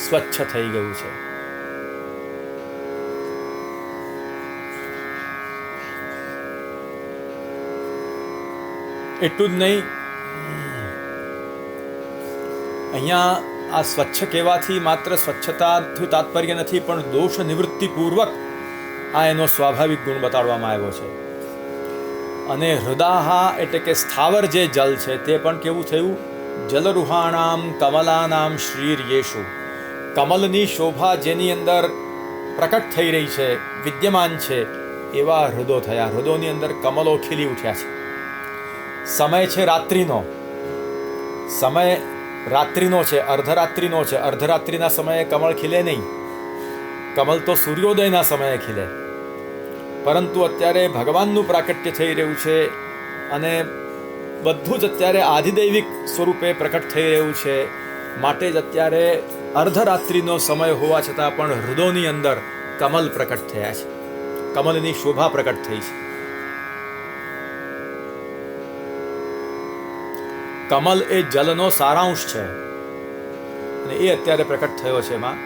સ્વચ્છ થઈ ગયું છે. એટલું જ નહીં, અહીંયા આ સ્વચ્છ કહેવાથી માત્ર સ્વચ્છતાથી તાત્પર્ય નથી, પણ દોષ નિવૃત્તિપૂર્વક આ એનો સ્વાભાવિક ગુણ બતાડવામાં આવ્યો છે. અને હૃદાહા એટલે કે સ્થાવર જે જલ છે તે પણ કેવું થયું? જલરુહાણામ કમલાનામ શ્રીર્યેશુ. કમલની શોભા જેની અંદર પ્રકટ થઈ રહી છે, વિદ્યમાન છે, એવા હૃદો થયા. હૃદોની અંદર કમલો ખીલી ઉઠ્યા છે. સમય છે રાત્રિનો, સમય રાત્રિનો છે, અર્ધરાત્રિનો છે. અર્ધરાત્રિના સમયે કમળ ખીલે નહીં, કમલ તો સૂર્યોદયના સમયે ખીલે. પરંતુ અત્યારે ભગવાનનું પ્રાકટ્ય થઈ રહ્યું છે અને બધું જ અત્યારે આધિદૈવિક સ્વરૂપે પ્રકટ થઈ રહ્યું છે. માટે જ અત્યારે અર્ધરાત્રિનો સમય હોવા છતાં પણ હૃદયની અંદર કમલ પ્રકટ થયા છે, કમલની શોભા પ્રકટ થઈ છે. કમલ એ જલનો સારાંશ છે અને એ અત્યારે પ્રકટ થયો છે. એમાં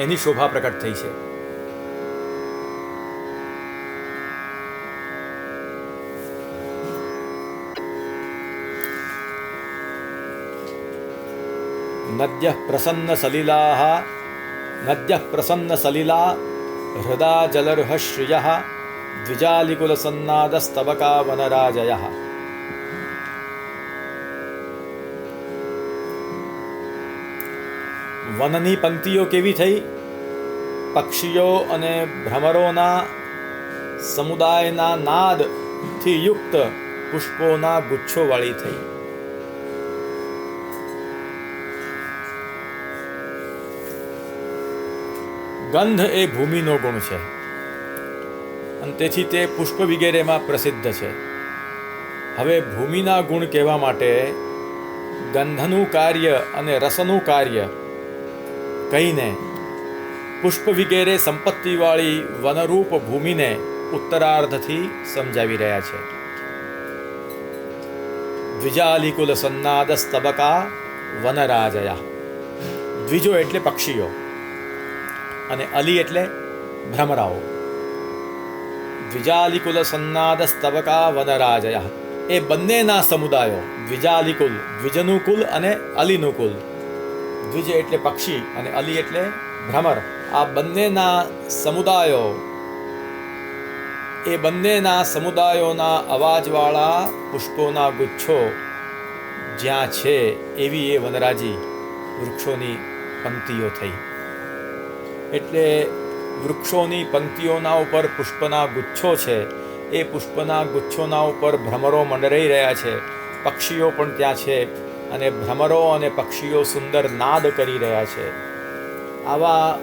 એની શોભા પ્રકટ થઈ છે. નદ્યઃ પ્રસન્ન સલિલાઃ, નદ્યઃ પ્રસન્ન સલિલા હૃદા જલર્હ શ્રિયઃ દ્વિજાલિકુલ સન્નાદસ્તબકા વનરાજયઃ. વનની પંક્તિઓ કેવી થઈ? પક્ષીઓ અને ભ્રમરોના સમુદાયના નાદથી યુક્ત પુષ્પોના ગુચ્છોવાળી થઈ. ગંધ એ ભૂમિનો ગુણ છે અને તેથી તે પુષ્પ વગેરેમાં પ્રસિદ્ધ છે. હવે ભૂમિના ગુણ કહેવા માટે ગંધનું કાર્ય અને રસનું કાર્ય કહીને પુષ્પ વગેરે સંપત્તિવાળી વનરૂપ ભૂમિને ઉત્તરાર્ધથી સમજાવી રહ્યા છે. દ્વિજાલિકુલ સન્નાદસ્તબકા વનરાજયા. દ્વિજો એટલે પક્ષીઓ અને અલી એટલે ભ્રમરાઓ. દ્વિજાલિકુલ સન્નાદસ્તબકા વનરાજયા એ બંનેના સમુદાયો, દ્વિજાલિકુલ દ્વિજનું કુલ અને અલીનું કુલ. દ્વિજ એટલે પક્ષી અને અલી એટલે ભ્રમર. આ બંનેના સમુદાયો, એ બંનેના સમુદાયોના અવાજવાળા પુષ્પોના ગુચ્છો જ્યાં છે એવી એ વનરાજી વૃક્ષોની પંક્તિઓ થઈ. એટલે વૃક્ષોની પંક્તિઓના ઉપર પુષ્પના ગુચ્છો છે. એ પુષ્પના ગુચ્છોના ઉપર ભ્રમરો મંડરાઈ રહ્યા છે, પક્ષીઓ પણ ત્યાં છે અને ભ્રમરો અને પક્ષીઓ સુંદર નાદ કરી રહ્યા છે. આવા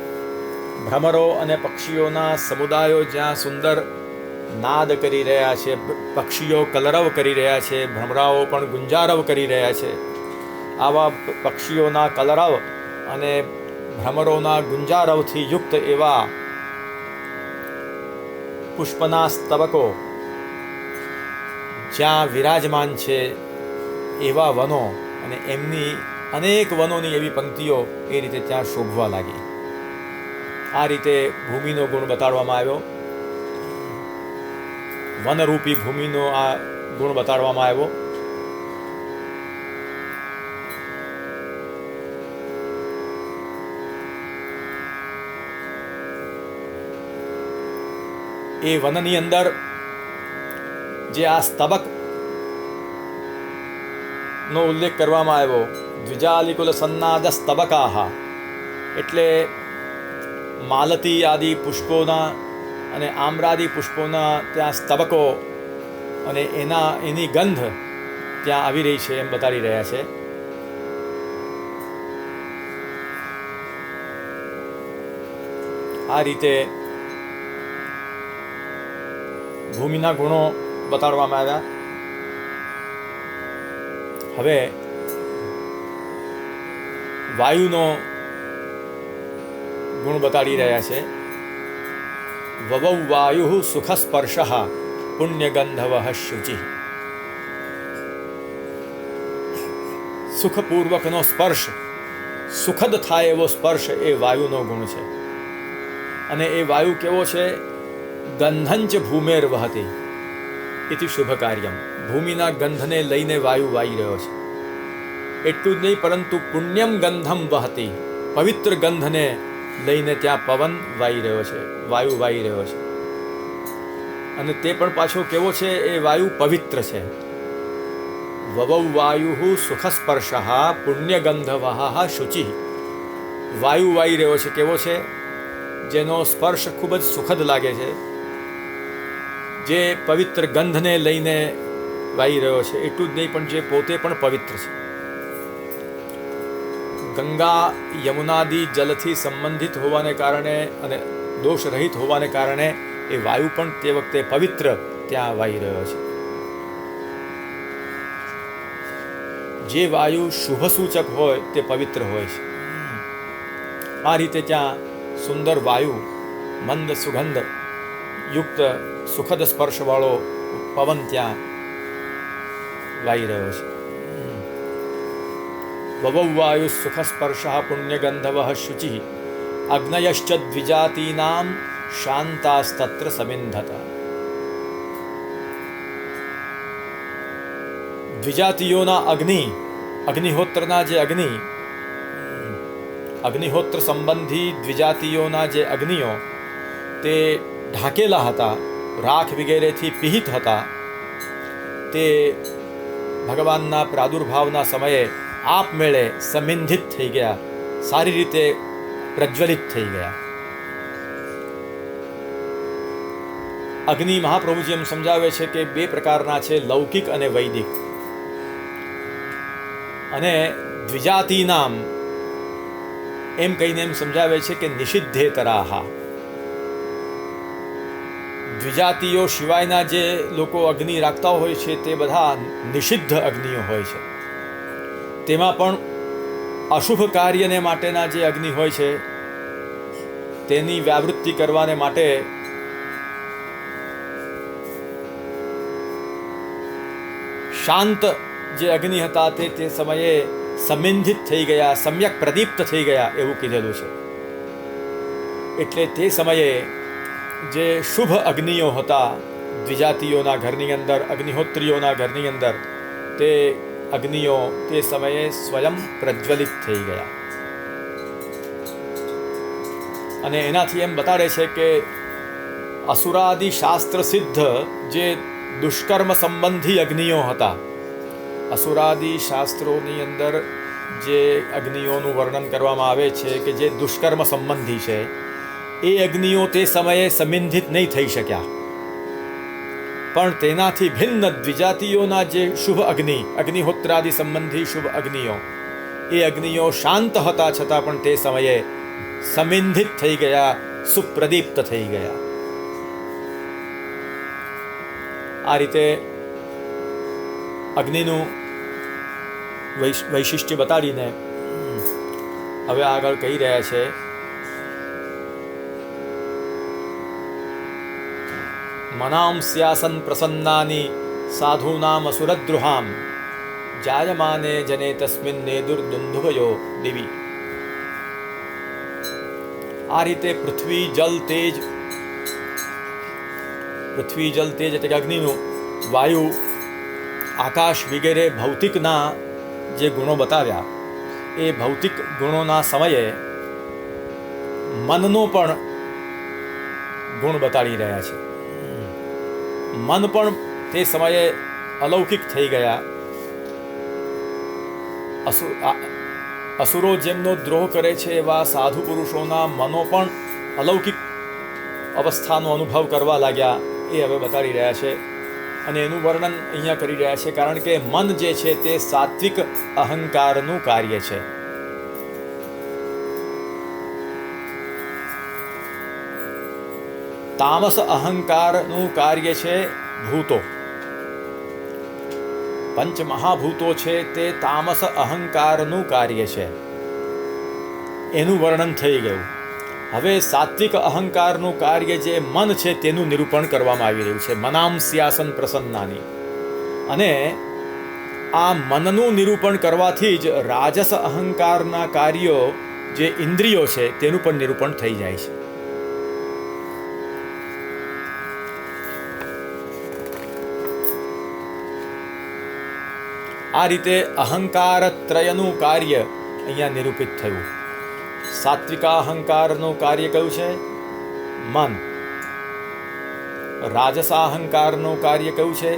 ભ્રમરો અને પક્ષીઓના સમુદાયો જ્યાં સુંદર નાદ કરી રહ્યા છે, પક્ષીઓ કલરવ કરી રહ્યા છે, ભ્રમરાઓ પણ ગુંજારવ કરી રહ્યા છે. આવા પક્ષીઓના કલરવ અને ભ્રમરોના ગુંજારવથી યુક્ત એવા પુષ્પના સ્તબકો જ્યાં વિરાજમાન છે એવા વનો અને એમની અનેક વનોની એવી પંક્તિઓ એ રીતે ત્યાં શોભવા લાગી. આ રીતે ભૂમિનો ગુણ બતાડવામાં આવ્યો, વનરૂપી ભૂમિનો આ ગુણ બતાડવામાં આવ્યો. એ વનની અંદર જે આ સ્તબક નો ઉલ્લેખ કરવામાં આવ્યો. દ્વિજાલિકુલ સન્નાદ સ્તબકાહ, એટલે માલતી આદિ પુષ્પોના અને આમ્રાદિ પુષ્પોના ત્યાં સ્તબકો અને એની ગંધ ત્યાં આવી રહી છે એમ બતાડી રહ્યા છે. આ રીતે ભૂમિના ગુણો બતાડવામાં આવ્યા. હવે વાયુનો ગુણ બતાડી રહ્યા છે. વવૌ વાયુ સુખસ્પર્શ પુણ્યગંધવ શુચિ. સુખપૂર્વકનો સ્પર્શ, સુખદ થાય એવો સ્પર્શ એ વાયુનો ગુણ છે. અને એ વાયુ કેવો છે? ગંધંચ ભૂમેર વહતી ઇતિ શુભ કાર્યમ. ભૂમિના ગંધને લઈને વાયુ વાઈ રહ્યો છે. એટલું જ નહીં, પરંતુ પુણ્યમ ગંધમ વહતી, પવિત્ર ગંધને લઈને ત્યાં પવન વાઈ રહ્યો છે, વાયુ વાઈ રહ્યો છે. અને તે પણ પાછો કેવો છે? એ વાયુ પવિત્ર છે. વવૌ વાયુ સુખસ્પર્શ પુણ્યગંધવ શુચિ. વાયુ વાઈ રહ્યો છે, કેવો છે? જેનો સ્પર્શ ખૂબ જ સુખદ લાગે છે, જે પવિત્ર ગંધને લઈને વાઈ રહ્યો છે. એટલું જ નહીં, પણ જે પોતે પણ પવિત્ર છે. ગંગા યમુનાદિ જલથી સંબંધિત હોવાને કારણે અને દોષ રહિત હોવાને કારણે એ વાયુ પણ તે વખતે પવિત્ર ત્યાં વાઈ રહ્યો છે. જે વાયુ શુભ સૂચક હોય તે પવિત્ર હોય છે. આ રીતે ત્યાં સુંદર વાયુ, મંદ સુગંધ યુક્ત સુખદ સ્પર્શવાળો પવન ત્યાં વાઈ રહ્યો છે. વવૌ વાયુ સુખસ્પર્શ પુણ્યગંધવ શુચિ અગ્નયશ્ચ દ્વિજાતીનામ શાંતાસ્તત્ર સમિંધત. દ્વિજાતીયોના અગ્નિહોત્રના જે અગ્નિહોત્ર સંબંધી દ્વિજાતીયોના જે અગ્નિઓ તે ઢાંકેલા હતા, રાખ વગેરેથી પીહિત હતા. તે ભગવાનના પ્રાદુર્ભાવના સમયે આપમેળે સમિંધિત થઈ ગયા, સારી રીતે પ્રજ્વલિત થઈ ગયા. અગ્નિ મહાપ્રભુજી એમ સમજાવે છે કે બે પ્રકારના છે, લૌકિક અને વૈદિક. અને દ્વિજાતિ નામ એમ કહીને એમ સમજાવે છે કે નિષિદ્ધેતરાહા. દ્વિજાતિઓ સિવાયના જે લોકો અગ્નિ રાખતા હોય છે તે બધા નિષિદ્ધ અગ્નિઓ હોય છે. તેમાં પણ અશુભ કાર્યને માટેના જે અગ્નિ હોય છે તેની વ્યાવૃત્તિ કરવાને માટે શાંત જે અગ્નિ હતા તે સમયે સમિંધિત થઈ ગયા, સમ્યક પ્રદીપ્ત થઈ ગયા એવું કીધેલું છે. એટલે તે સમયે જે શુભ અગ્નિઓ હતા દ્વિજાતિઓના ઘરની અંદર, અગ્નિહોત્રીઓના ઘરની અંદર, તે અગ્નિઓ તે સમયે સ્વયં પ્રજ્વલિત થઈ ગયા. અને એનાથી એમ બતાડે છે કે અસુરાદિ શાસ્ત્ર સિદ્ધ જે દુષ્કર્મ સંબંધી અગ્નિઓ હતા, અસુરાદિ શાસ્ત્રોની અંદર જે અગ્નિઓનું વર્ણન કરવામાં આવે છે કે જે દુષ્કર્મ સંબંધી છે, એ અગ્નિઓ તે સમયે સમિંધિત નહીં થઈ શક્યા. પણ તેનાથી ભિન્ન દ્વિજાતિઓના જે શુભ અગ્નિહોત્રાદિ સંબંધી શુભ અગ્નિઓ, એ અગ્નિઓ શાંત હતા છતાં પણ તે સમયે સમિંધિત થઈ ગયા, સુપ્રદીપ્ત થઈ ગયા. આ રીતે અગ્નિનું વૈશિષ્ટ્ય બતાડીને હવે આગળ કહી રહ્યા છે મનાંસ્યાસન પ્રસન્નાની સાધૂનામ અસુરદ્રુહામ જાયમાને જને તસ્મિન નેદુર્દુંધુભયો દિવી. આ રીતે પૃથ્વી જલ તેજ એટલે કે અગ્નિનું, વાયુ, આકાશ વગેરે ભૌતિકના જે ગુણો બતાવ્યા, એ ભૌતિક ગુણોના સમયે મનનો પણ ગુણ બતાડી રહ્યા છે. મન પણ તે સમયે અલૌકિક થઈ ગયા. અસુરો જેમનો દ્રોહ કરે છે એવા સાધુ પુરુષોના મનો પણ અલૌકિક અવસ્થાનો અનુભવ કરવા લાગ્યા, એ હવે બતાડી રહ્યા છે. અને એનું વર્ણન અહીંયા કરી રહ્યા છે, કારણ કે મન જે છે તે સાત્વિક અહંકારનું કાર્ય છે. તામસ અહંકારનું કાર્ય છે ભૂતો. પંચ મહાભૂતો છે તે તામસ અહંકારનું કાર્ય છે. એનું વર્ણન થઈ ગયું. હવે સાત્વિક અહંકારનું કાર્ય જે મન છે તેનું નિરૂપણ કરવામાં આવી રહ્યું છે, મનાંસ્યાસન પ્રસન્નાની. અને આ મનનું નિરૂપણ કરવાથી જ રાજસ અહંકારના કાર્યો જે ઇન્દ્રિયો છે તેનું પણ નિરૂપણ થઈ જાય છે. આ રીતે અહંકારત્રયનું કાર્ય અહીંયા નિરૂપિત થયું. સાત્વિકાહંકારનું કાર્ય કયું છે? મન. રાજસાહંકારનું કાર્ય કયું છે?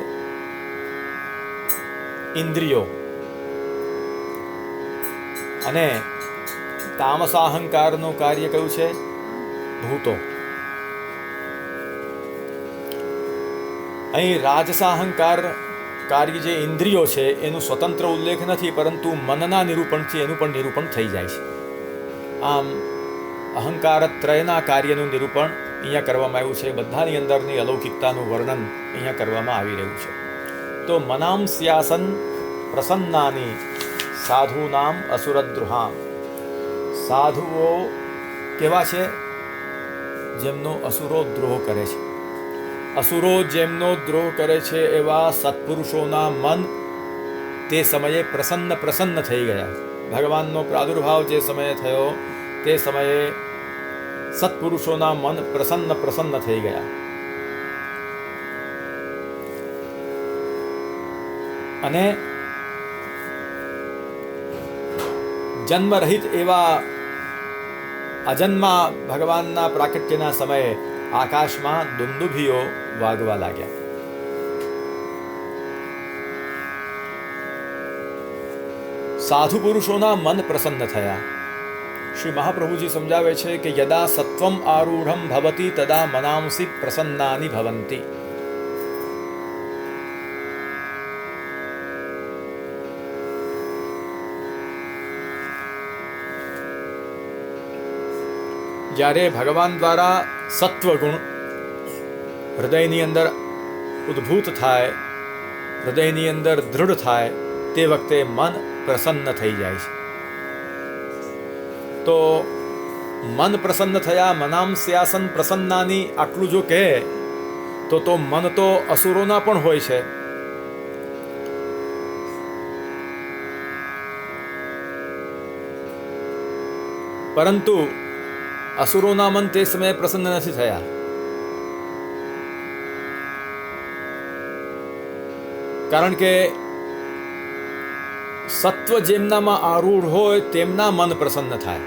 ઇન્દ્રિયો. અને તામસાહંકારનું કાર્ય કયું છે? ભૂતો. અહીં રાજસાહંકાર કાર્ય જે ઇન્દ્રિયો છે એનું સ્વતંત્ર ઉલ્લેખ નથી, પરંતુ મનના નિરૂપણથી એનું પણ નિરૂપણ થઈ જાય છે. આમ અહંકારત્રયના કાર્યનું નિરૂપણ અહીંયા કરવામાં આવ્યું છે. બધાની અંદરની અલૌકિકતાનું વર્ણન અહીંયા કરવામાં આવી રહ્યું છે. તો મનાંસ્યાસન પ્રસન્નાની સાધુનામ અસુરદ્રુહામ. સાધુઓ કેવા છે? જેમનો અસુરો દ્રોહ કરે છે. અસુરો જેમનો દ્રોહ કરે છે એવા સત્પુરુષોના મન તે સમયે પ્રસન્ન થઈ ગયા. ભગવાનનો પ્રાદુર્ભાવ જે સમયે થયો તે સમયે સત્પુરુષોના મન પ્રસન્ન થઈ ગયા. અને જન્મરહિત એવા અજન્મા ભગવાનના પ્રાકટ્યના સમયે આકાશમાં દુંદુભીઓ વાગવા લાગ્યા. સાધુ પુરુષોના મન પ્રસન્ન થયા. શ્રી મહાપ્રભુજી સમજાવે છે કે યદા સત્વમ આરૂઢમ ભવતી તદા મનાંસી પ્રસન્નાની ભવંતી. જ્યારે ભગવાન દ્વારા સત્વગુણ હૃદયની અંદર ઉદ્ભૂત થાય, હૃદયની અંદર દૃઢ થાય, તે વખતે મન પ્રસન્ન થઈ જાય છે. તો મન પ્રસન્ન થયા, મનાંસ્યાસન પ્રસન્નાની આટલું જો કહે તો મન તો અસુરોના પણ હોય છે. પરંતુ અસુરોના મન તે સમયે પ્રસન્ન નથી થયા. કારણ કે સત્વ જેમનામાં આરૂઢ હોય તેમના મન પ્રસન્ન થાય.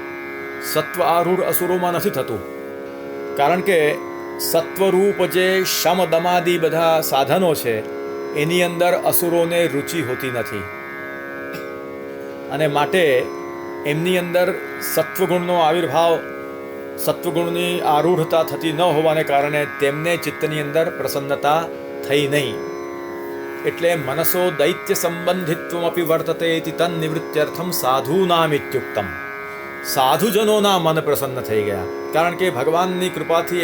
સત્વ આરૂઢ અસુરોમાં નથી થતું. કારણ કે સત્વરૂપ જે શમ દમાદી બધા સાધનો છે એની અંદર અસુરોને રુચિ હોતી નથી. અને માટે એમની અંદર સત્વગુણનો આવિર્ભાવ, સત્વગુણની આરૂઢતા થતી ન હોવાને કારણે તેમને ચિત્તની અંદર પ્રસન્નતા થઈ નહીં. એટલે મનસો દૈત્ય સંબંધિત્વમપી વર્તતે ઇતિ તન્નિવૃત્ત્યર્થમ સાધૂનામિત્યુક્તમ. સાધુજનોના મન પ્રસન્ન થઈ ગયા. કારણ કે ભગવાનની કૃપાથી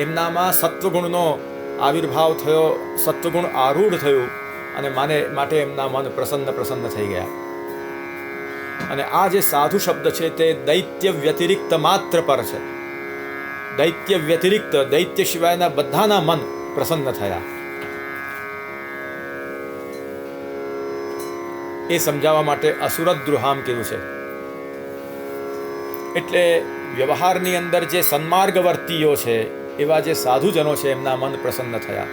એમનામાં સત્વગુણનો આવિર્ભાવ થયો, સત્વગુણ આરૂઢ થયું, અને માટે એમના મન પ્રસન્ન થઈ ગયા. અને આ જે સાધુ શબ્દ છે તે દૈત્ય વ્યતિરિક્ત માત્ર પર છે. દૈત્ય વ્યતિરિક્ત, દૈત્ય સિવાયના બધાના મન પ્રસન્ન થયા. એ સમજાવવા માટે અસુરદ્રુહામ કીધું છે. એટલે વ્યવહારની અંદર જે સન્માર્ગવર્તીઓ છે એવા જે સાધુજનો છે એમના મન પ્રસન્ન થયા.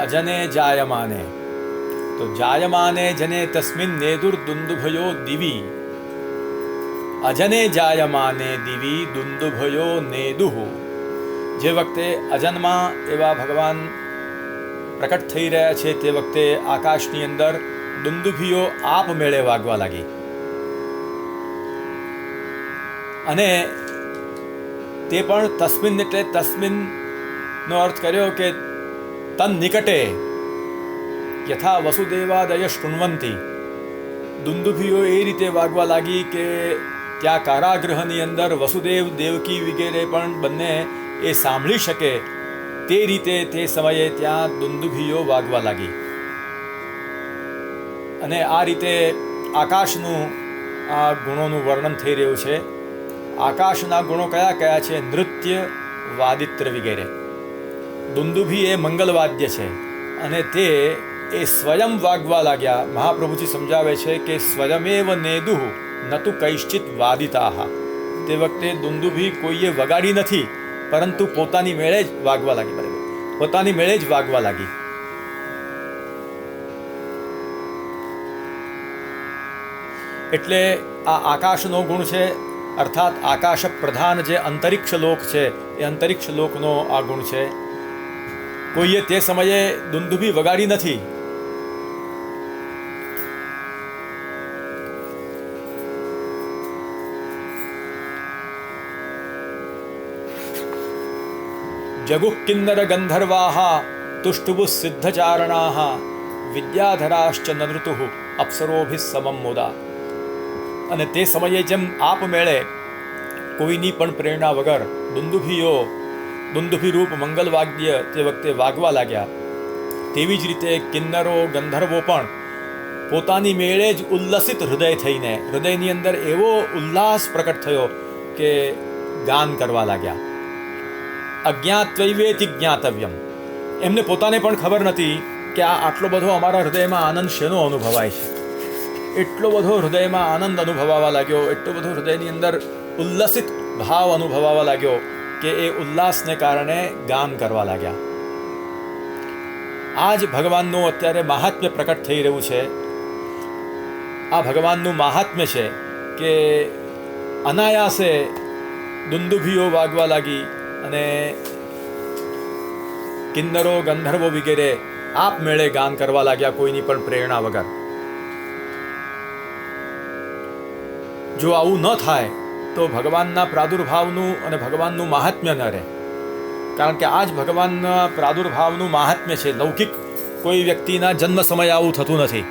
અજને જાયમાને, તો જાયમાને જને તસ્મિન નેદુર્દુંદુભયો દિવી અજને જાયમાને દિવી દુંદુભયો નેદુઃ. જે વખતે અજન્મા એવા ભગવાન પ્રકટ થઈ રહ્યા છે તે વખતે આકાશની અંદર દુંદુભીઓ આપમેળે વાગવા લાગી. અને તે પણ તસ્મિન એટલે તસ્મિનનો અર્થ કર્યો કે તન નિકટે યથા વસુદેવાદય શૃણવંતી. દુંદુભીઓ એ રીતે વાગવા લાગી કે ત્યાં કારાગૃહની અંદર વસુદેવ દેવકી વગેરે પણ બંને એ સાંભળી શકે તે રીતે તે સમયે ત્યાં દુંદુભીઓ વાગવા લાગી. અને આ રીતે આકાશનું આ ગુણોનું વર્ણન થઈ રહ્યું છે. આકાશના ગુણો કયા કયા છે? નૃત્ય, વાદિત્ર વગેરે. દુંદુભી એ મંગલવાદ્ય છે અને તે એ સ્વયં વાગવા લાગ્યા. મહાપ્રભુજી સમજાવે છે કે સ્વયમેવ નેદુઃ નતુ કૈશ્ચિત વાદિતાઃ. તે વખતે દુંદુભી કોઈએ વગાડી નથી, પરંતુ પોતાની મેળે જ વાગવા લાગી. બરાબર, પોતાની મેળે જ વાગવા લાગી. એટલે આ આકાશનો ગુણ છે, અર્થાત આકાશ પ્રધાન જે અંતરિક્ષ લોક છે એ અંતરિક્ષ લોકનો આ ગુણ છે. કોઈએ તે સમયે દુંદુભી વગાડી નથી. જગુઃ કિન્નર ગંધર્વાઃ તુષ્ટુભુઃ સિદ્ધચારણાઃ વિદ્યાધરાશ્ચ નનૃતુઃ અપ્સરોભિઃ સમમ મુદા. અને તે સમયે જેમ આપમેળે કોઈની પણ પ્રેરણા વગર દુંદુભી રૂપ મંગલવાદ્ય તે વખતે વાગવા લાગ્યા, તેવી જ રીતે કિન્નરો ગંધર્વો પણ પોતાની મેળે જ ઉલ્લસિત હૃદય થઈને હૃદયની અંદર એવો ઉલ્લાસ પ્રકટ થયો કે ગાન કરવા લાગ્યા. અજ્ઞાત્વૈવેતિ જ્ઞાતવ્યમ. એમને પોતાને પણ ખબર નથી કે આ આટલો બધો અમારા હૃદયમાં આનંદ શેનો અનુભવાય છે. એટલો બધો હૃદયમાં આનંદ અનુભવાવા લાગ્યો, એટલો બધો હૃદયની અંદર ઉલ્લસિત ભાવ અનુભવાવા લાગ્યો કે એ ઉલ્લાસને કારણે ગાન કરવા લાગ્યા. આ જ ભગવાનનું અત્યારે મહાત્મ્ય પ્રકટ થઈ રહ્યું છે. આ ભગવાનનું મહાત્મ્ય છે કે અનાયાસે દુંદુભીઓ વાગવા લાગી અને કિન્નરો ગંધર્વો વગેરે આપમેળે ગાન કરવા લાગ્યા કોઈની પણ પ્રેરણા વગર. જો આવું ન થાય તો ભગવાનના પ્રાદુર્ભાવનું અને ભગવાનનું મહાત્મ્ય ન રહે. કારણ કે આ જ ભગવાનના પ્રાદુર્ભાવનું મહાત્મ્ય છે. લૌકિક કોઈ વ્યક્તિના જન્મ સમયે આવું થતું નથી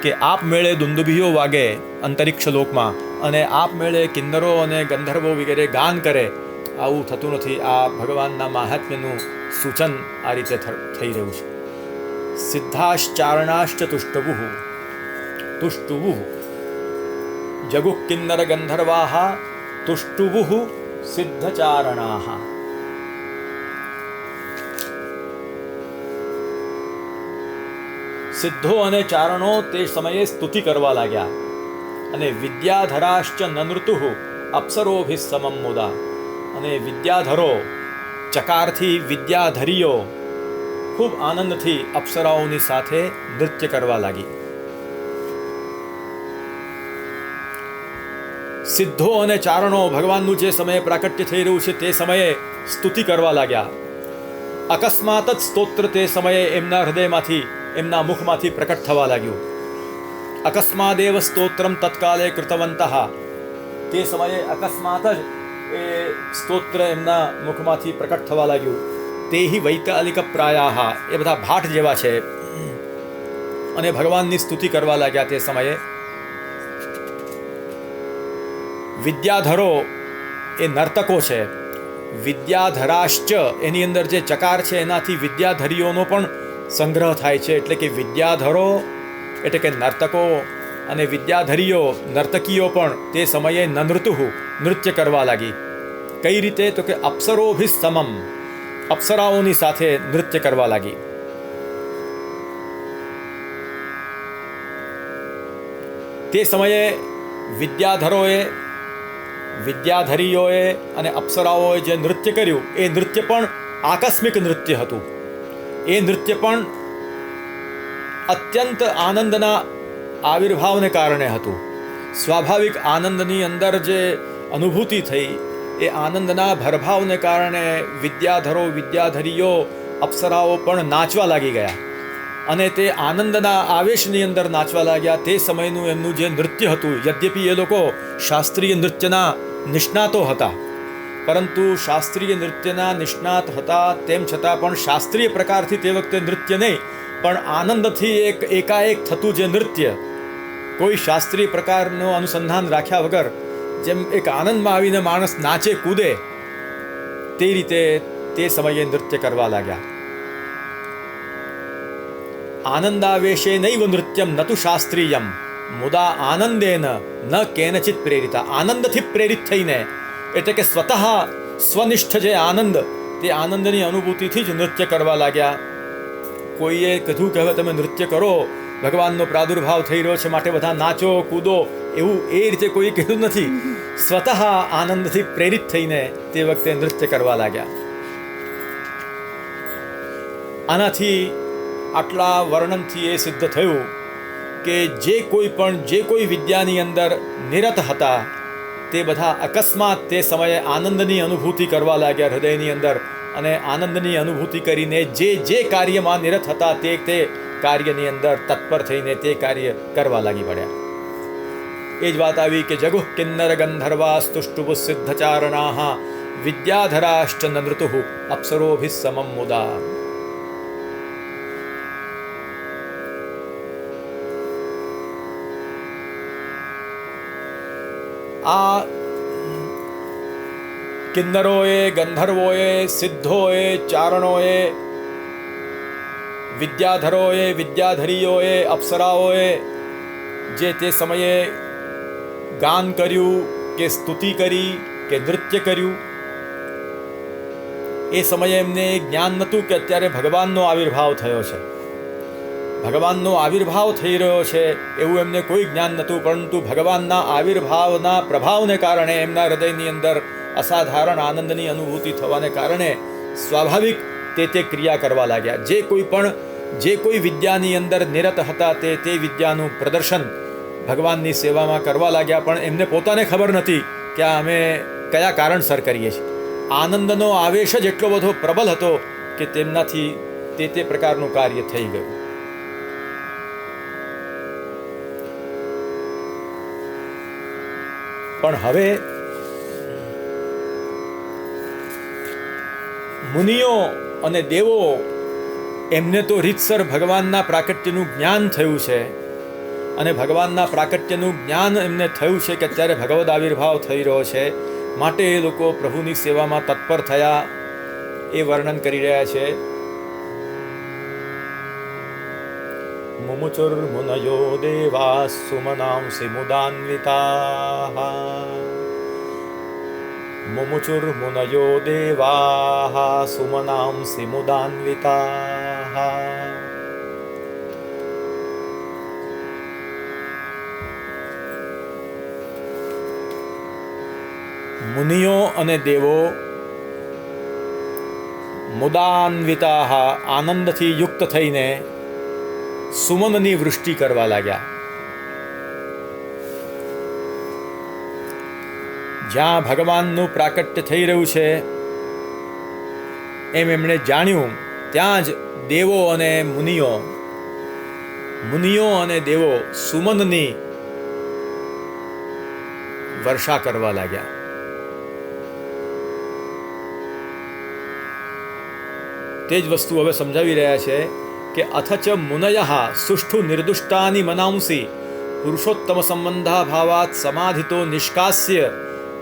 કે આપમેળે દુંદુભીઓ વાગે અંતરિક્ષ લોકમાં અને આપમેળે કિન્નરો અને ગંધર્વો વગેરે ગાન કરે. આવું થતું નથી. આ ભગવાનના મહાત્મ્યનું સૂચન આ રીતે થઈ રહ્યું છે. સિદ્ધાશ્ચારણાશ્ચ તુષ્ટુભુઃ જગુઃ કિન્નર ગંધર્વાઃ તુષ્ટુભુઃ સિદ્ધચારણાઃ. સિદ્ધો અને ચારણો તે સમયે સ્તુતિ કરવા લાગ્યા. અને વિદ્યાધરાશ્ચ નનૃતુઃ અપ્સરોભિઃ સમમ મુદા. અને વિદ્યાધરો ચકારથી વિદ્યાધરીઓ ખૂબ આનંદથી અપ્સરાઓની સાથે નૃત્ય કરવા લાગી. સિદ્ધો અને ચારણો ભગવાનનું જે સમયે પ્રાકટ્ય થઈ રહ્યું છે તે સમયે સ્તુતિ કરવા લાગ્યા. અકસ્માત જ સ્તોત્ર તે સમયે એમના હૃદયમાંથી એમના મુખમાંથી પ્રકટ થવા લાગ્યું. અકસ્માદેવ સ્તોત્રમ તત્કાલે કૃતવંતઃ. તે સમયે અકસ્માત જ એ સ્તોત્ર એમના મુખમાંથી પ્રકટ થવા લાગ્યું. તે હિ વૈતાલિક પ્રાયાહ. એ બધા ભાટ જેવા છે અને ભગવાનની સ્તુતિ કરવા લાગ્યા. તે સમયે વિદ્યાધરો એ નર્તકો છે. વિદ્યાધરાશ્ચ એની અંદર જે ચકાર છે એનાથી વિદ્યાધરીઓનો પણ સંગ્રહ થાય છે. એટલે કે વિદ્યાધરો એટલે કે નર્તકો અને વિદ્યાધરીઓ નર્તકીઓ પણ તે સમયે નનૃતુઃ નૃત્ય કરવા લાગી. કઈ રીતે? તો કે અપ્સરોભિઃ સમમ. અપ્સરાઓની સાથે નૃત્ય કરવા લાગી. તે સમયે વિદ્યાધરીઓએ અને અપ્સરાઓએ જે નૃત્ય કર્યું એ નૃત્ય પણ આકસ્મિક નૃત્ય હતું. એ નૃત્ય પણ અત્યંત આનંદના આવિર્ભાવને કારણે હતું. સ્વાભાવિક આનંદની અંદર જે અનુભૂતિ થઈ, એ આનંદના ભરભાવને કારણે વિદ્યાધરો વિદ્યાધરીઓ અપ્સરાઓ પણ નાચવા લાગી ગયા અને તે આનંદના આવેશની અંદર નાચવા લાગ્યા. તે સમયનું એમનું જે નૃત્ય હતું, યદ્યપિ એ લોકો શાસ્ત્રીય નૃત્યના નિષ્ણાતો હતા, પરંતુ શાસ્ત્રીય નૃત્યના નિષ્ણાત હતા તેમ છતાં પણ શાસ્ત્રીય પ્રકારથી તે વખતે નૃત્ય નહીં, પણ આનંદથી એકાએક થતું જે નૃત્ય, કોઈ શાસ્ત્રીય પ્રકારનું અનુસંધાન રાખ્યા વગર જેમ એક આનંદમાં આવીને માણસ નાચે કૂદે, તે રીતે તે સમયે નૃત્ય કરવા લાગ્યા. આનંદાવેશે નૈવ નૃત્યમ નતુ શાસ્ત્રીયમ મુદા આનંદેન ન કેનચિત પ્રેરિતા. આનંદથી પ્રેરિત થઈને, એટલે કે સ્વતઃ સ્વનિષ્ઠ જે આનંદ, તે આનંદની અનુભૂતિથી જ નૃત્ય કરવા લાગ્યા. કોઈએ કીધું કે હવે તમે નૃત્ય કરો, ભગવાનનો પ્રાદુર્ભાવ થઈ રહ્યો છે માટે બધા નાચો કૂદો, એવું એ રીતે કોઈ કીધું નથી. સ્વતઃ આનંદથી પ્રેરિત થઈને તે વખતે નૃત્ય કરવા લાગ્યા. આનાથી, આટલા વર્ણનથી એ સિદ્ધ થયું કે જે કોઈ વિદ્યાની અંદર નિરત હતા, તે બધા અકસ્માત તે સમયે આનંદની અનુભૂતિ કરવા લાગ્યા હૃદયની અંદર, અને આનંદની અનુભૂતિ કરીને જે કાર્યમાં નિરત હતા તે કાર્યની અંદર તત્પર થઈને તે કાર્ય કરવા લાગી પડ્યા. એ જ વાત આવી કે જગુઃ કિન્નર ગંધર્વા સ્તુષ્ટુભુઃ સિદ્ધચારણાઃ વિદ્યાધરાશ્ચ નૃતુઃ અપ્સરોભિઃ સમમ મુદા. આ કિન્નરોએ, ગંધર્વોએ, સિદ્ધોએ, ચારણોએ, વિદ્યાધરોએ, વિદ્યાધરીઓએ, અપ્સરાઓએ જે તે સમયે ગાન કર્યું કે સ્તુતિ કરી કે નૃત્ય કર્યું, એ સમયે એમને જ્ઞાન નહોતું કે અત્યારે ભગવાનનો આવિર્ભાવ થયો છે, ભગવાનનો આવિર્ભાવ થઈ રહ્યો છે એવું એમને કોઈ જ્ઞાન નહોતું. પરંતુ ભગવાનના આવિર્ભાવના પ્રભાવને કારણે એમના હૃદયની અંદર અસાધારણ આનંદની અનુભૂતિ થવાને કારણે સ્વાભાવિક તે ક્રિયા કરવા લાગ્યા. જે કોઈ વિદ્યાની અંદર નિરત હતા તે વિદ્યાનું પ્રદર્શન ભગવાનની સેવામાં કરવા લાગ્યા. પણ એમને પોતાને ખબર નથી કે આ અમે કયા કારણસર કરીએ છીએ. આનંદનો આવેશ જ એટલો બધો પ્રબલ હતો કે તેમનાથી તે પ્રકારનું કાર્ય થઈ ગયું. પણ હવે મુનિઓ અને દેવો, એમને તો રીતસર ભગવાનના પ્રાકટ્યનું જ્ઞાન થયું છે, અને ભગવાનના પ્રાકટ્યનું જ્ઞાન એમને થયું છે કે અત્યારે ભગવદ આવિર્ભાવ થઈ રહ્યો છે, માટે એ લોકો પ્રભુની સેવામાં તત્પર થયા, એ વર્ણન કરી રહ્યા છે. મુમુચુર્મુનયો દેવાઃ સુમનાંસી મુદાન્વિતાઃ. મુમુચુર્મુનયો દેવાઃ સુમનાંસી મુદાન્વિતાઃ. મુનિઓ અને દેવો મુદાન્વિતાઃ, આનંદથી યુક્ત થઈને સુમનની વૃષ્ટિ કરવા લાગ્યા. જ્યાં ભગવાનનું પ્રાકટ્ય થઈ રહ્યું છે એમ એમણે જાણ્યું, ત્યાં જ દેવો અને મુનિઓ અને દેવો સુમનની વર્ષા કરવા લાગ્યા. તે જ વસ્તુ હવે સમજાવી રહ્યા છે કે અથચ મુનયઃ સુષ્ઠુ નિર્દુષ્ટાની મનાંસી પુરુષોત્તમ સંબંધા ભાવાત સમાધિતો નિષ્કાસ્ય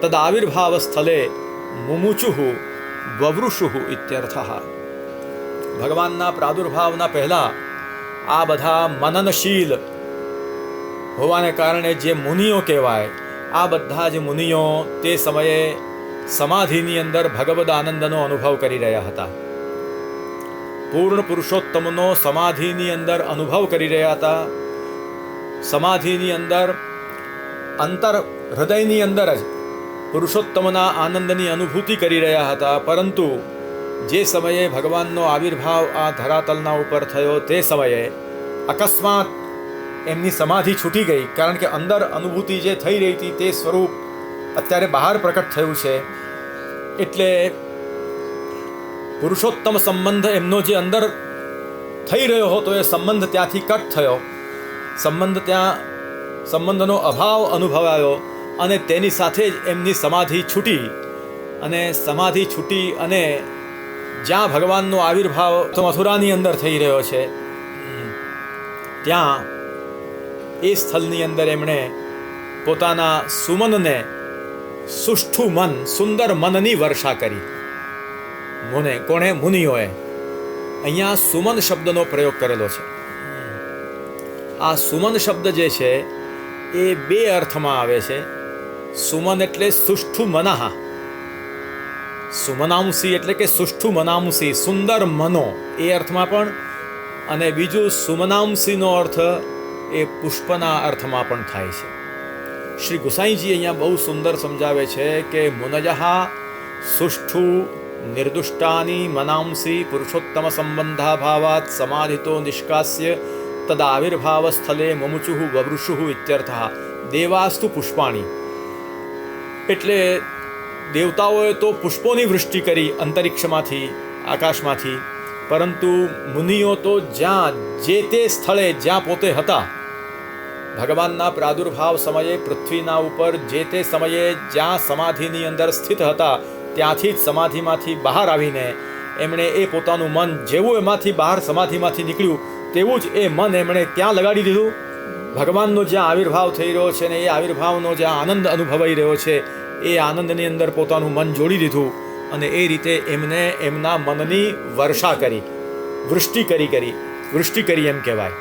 તદાવિર્ભાવ સ્થલે મુમુચુઃ વવૃષુઃ ઇત્યર્થઃ. ભગવાનના પ્રાદુર્ભાવના પહેલા આ બધા મનનશીલ હોવાને કારણે જે મુનિઓ કહેવાય, આ બધા જ મુનિઓ તે સમયે સમાધિની અંદર ભગવદ આનંદનો અનુભવ કરી રહ્યા હતા. પૂર્ણ પુરુષોત્તમનો સમાધિની અંદર અનુભવ કરી રહ્યા હતા. સમાધિની અંદર હૃદયની અંદર જ પુરુષોત્તમના આનંદની અનુભૂતિ કરી રહ્યા હતા. પરંતુ જે સમયે ભગવાનનો આવિર્ભાવ આ ધરાતલના ઉપર થયો, તે સમયે અકસ્માત એમની સમાધિ છૂટી ગઈ, કારણ કે અંદર અનુભૂતિ જે થઈ રહી હતી તે સ્વરૂપ અત્યારે બહાર પ્રકટ થયું છે. એટલે પુરુષોત્તમ સંબંધ એમનો જે અંદર થઈ રહ્યો હતો એ સંબંધ ત્યાંથી કટ થયો, સંબંધનો અભાવ અનુભવાયો અને તેની સાથે જ એમની સમાધિ છૂટી. અને સમાધિ છૂટી અને જ્યાં ભગવાનનો આવિર્ભાવ મથુરાની અંદર થઈ રહ્યો છે ત્યાં એ સ્થળની અંદર એમણે પોતાના સુમનને સુષ્ઠુ મન, સુંદર મનની વર્ષા કરી. કોણે? મુનિઓએ. અહીંયા સુમન શબ્દનો પ્રયોગ કરેલો છે. આ સુમન શબ્દ જે છે એ બે અર્થમાં આવે છે. સુમન એટલે સુષ્ઠુ મનઃ, સુમનાંસી એટલે કે સુષ્ઠુ મનાંસી, સુંદર મનો, એ અર્થમાં પણ. અને બીજું સુમનાંસીનો અર્થ એ પુષ્પના અર્થમાં પણ થાય છે. શ્રી ગુસાઈજી અહીંયા બહુ સુંદર સમજાવે છે કે મુનયઃ સુષ્ઠુ નિર્દુષ્ટાની મનાંસી પુરુષોત્તમ સંબંધાભાવાત સમાધિતો નિષ્કાસ્ય તદાવિર્ભાવ સ્થલે મમુચુઃ વવૃષુઃ ઇત્યર્થઃ. દેવાસ્તુ પુષ્પાણી, એટલે દેવતાઓએ તો પુષ્પોની વૃષ્ટિ કરી અંતરિક્ષમાંથી, આકાશમાંથી, પરંતુ મુનિઓ તો જ્યાં જે તે સ્થળે જ્યાં પોતે હતા, ભગવાનના પ્રાદુર્ભાવ સમયે પૃથ્વીના ઉપર જે તે સમયે જ્યાં સમાધિની અંદર સ્થિત હતા ત્યાંથી જ સમાધિમાંથી બહાર આવીને એમણે એ પોતાનું મન જેવું એમાંથી બહાર સમાધિમાંથી નીકળ્યું તેવું જ એ મન એમણે ક્યાં લગાડી દીધું? ભગવાનનો જ્યાં આવિર્ભાવ થઈ રહ્યો છે ને એ આવિર્ભાવનો જ્યાં આનંદ અનુભવાઈ રહ્યો છે એ આનંદની અંદર પોતાનું મન જોડી દીધું. અને એ રીતે એમને એમના મનની વર્ષા કરી, વૃષ્ટિ કરી એમ કહેવાય.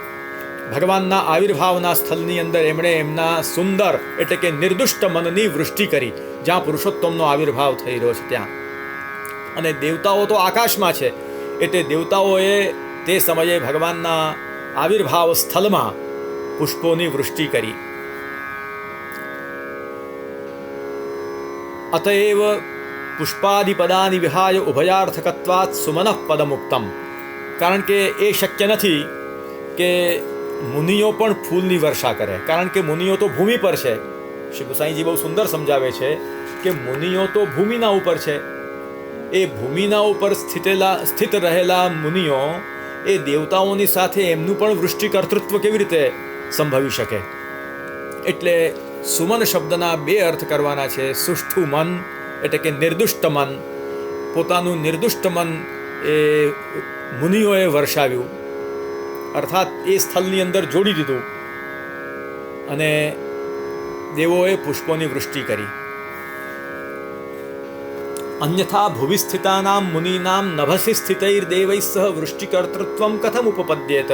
ભગવાનના આવિર્ભાવના સ્થળની અંદર એમણે એમના સુંદર એટલે કે નિર્દુષ્ટ મનની વૃષ્ટિ કરી, જ્યાં પુરુષોત્તમનો આવિર્ભાવ થઈ રહ્યો છે ત્યાં. અને દેવતાઓ તો આકાશમાં છે, એટલે દેવતાઓએ તે સમયે ભગવાનના આવિર્ભાવ સ્થળમાં પુષ્પોની વૃષ્ટિ કરી. અતએવ પુષ્પાદિપદાની વિહાય ઉભયાર્થકત્વાત સુમનઃ પદમુક્તમ. કારણ કે એ શક્ય નથી કે મુનિઓ પણ ફૂલની વર્ષા કરે, કારણ કે મુનિઓ તો ભૂમિ પર છે. શ્રી ગુસાઈજી બહુ સુંદર સમજાવે છે કે મુનિઓ તો ભૂમિના ઉપર છે. એ ભૂમિના ઉપર સ્થિત રહેલા મુનિઓ એ દેવતાઓની સાથે એમનું પણ વૃષ્ટિ કર્તૃત્વ કેવી રીતે સંભવી શકે? એટલે સુમન શબ્દના બે અર્થ કરવાના છે. સુષ્ઠુ મન એટલે કે નિર્દુષ્ટ મન, પોતાનું નિર્દુષ્ટ મન એ મુનિઓએ વર્ષાવ્યું, અર્થાત એ સ્થળની અંદર જોડી દીધું. અને દેવોએ પુષ્પોની વૃષ્ટિ કરી. અન્યથા ભુવિ સ્થિતાનામ મુનિનામ નભસી સ્થિતૈર્દેવૈઃ સહ વૃષ્ટિકર્તૃત્વમ કથમ ઉપપદ્યેત.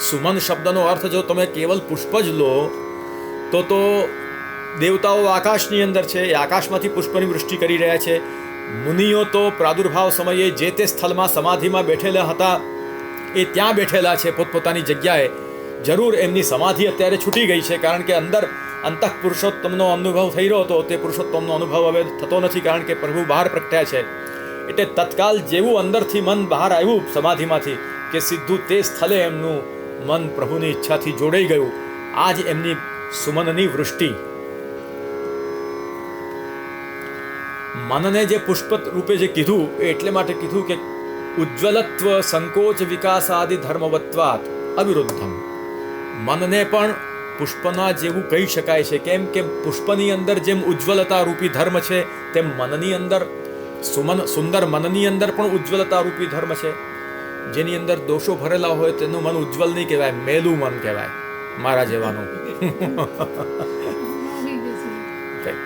સુમન શબ્દનો અર્થ જો તમે કેવલ પુષ્પ જ લો તો દેવતાઓ આકાશની અંદર છે, એ આકાશમાંથી પુષ્પની વૃષ્ટિ કરી રહ્યા છે. મુનિઓ તો પ્રાદુર્ભાવ સમયે જે તે સ્થળમાં સમાધિમાં બેઠેલા હતા એ ત્યાં બેઠેલા છે પોતપોતાની જગ્યાએ. જરૂર એમની સમાધિ અત્યારે છૂટી ગઈ છે, કારણ કે અંદર અંતઃ પુરુષોત્તમનો અનુભવ થઈ રહ્યો હતો, તે પુરુષોત્તમનો અનુભવ હવે થતો નથી, કારણ કે પ્રભુ બહાર પ્રગટ્યા છે. એટલે તત્કાલ જેવું અંદરથી મન બહાર આવ્યું સમાધિમાંથી કે સીધું તે સ્થળે એમનું મન પ્રભુની ઈચ્છાથી જોડાઈ ગયું. આ જ એમની સુમનની વૃષ્ટિ. મનને જે પુષ્પ રૂપે જે કીધું એ એટલે માટે કીધું કે ઉજ્જવલત્વ સંકોચ વિકાસાદિ ધર્મવત્વાત અવિરુદ્ધમ. મનને પણ પુષ્પના જેવું કહી શકાય છે. કેમ કે પુષ્પની અંદર જેમ ઉજ્જવલતા રૂપી ધર્મ છે, તેમ મનની અંદર સુંદર મનની અંદર પણ ઉજ્જવલતા રૂપી ધર્મ છે. જેની અંદર દોષો ભરેલા હોય તેનું મન ઉજ્જવલ નહીં કહેવાય, મેલું મન કહેવાય. મારા જેવાનું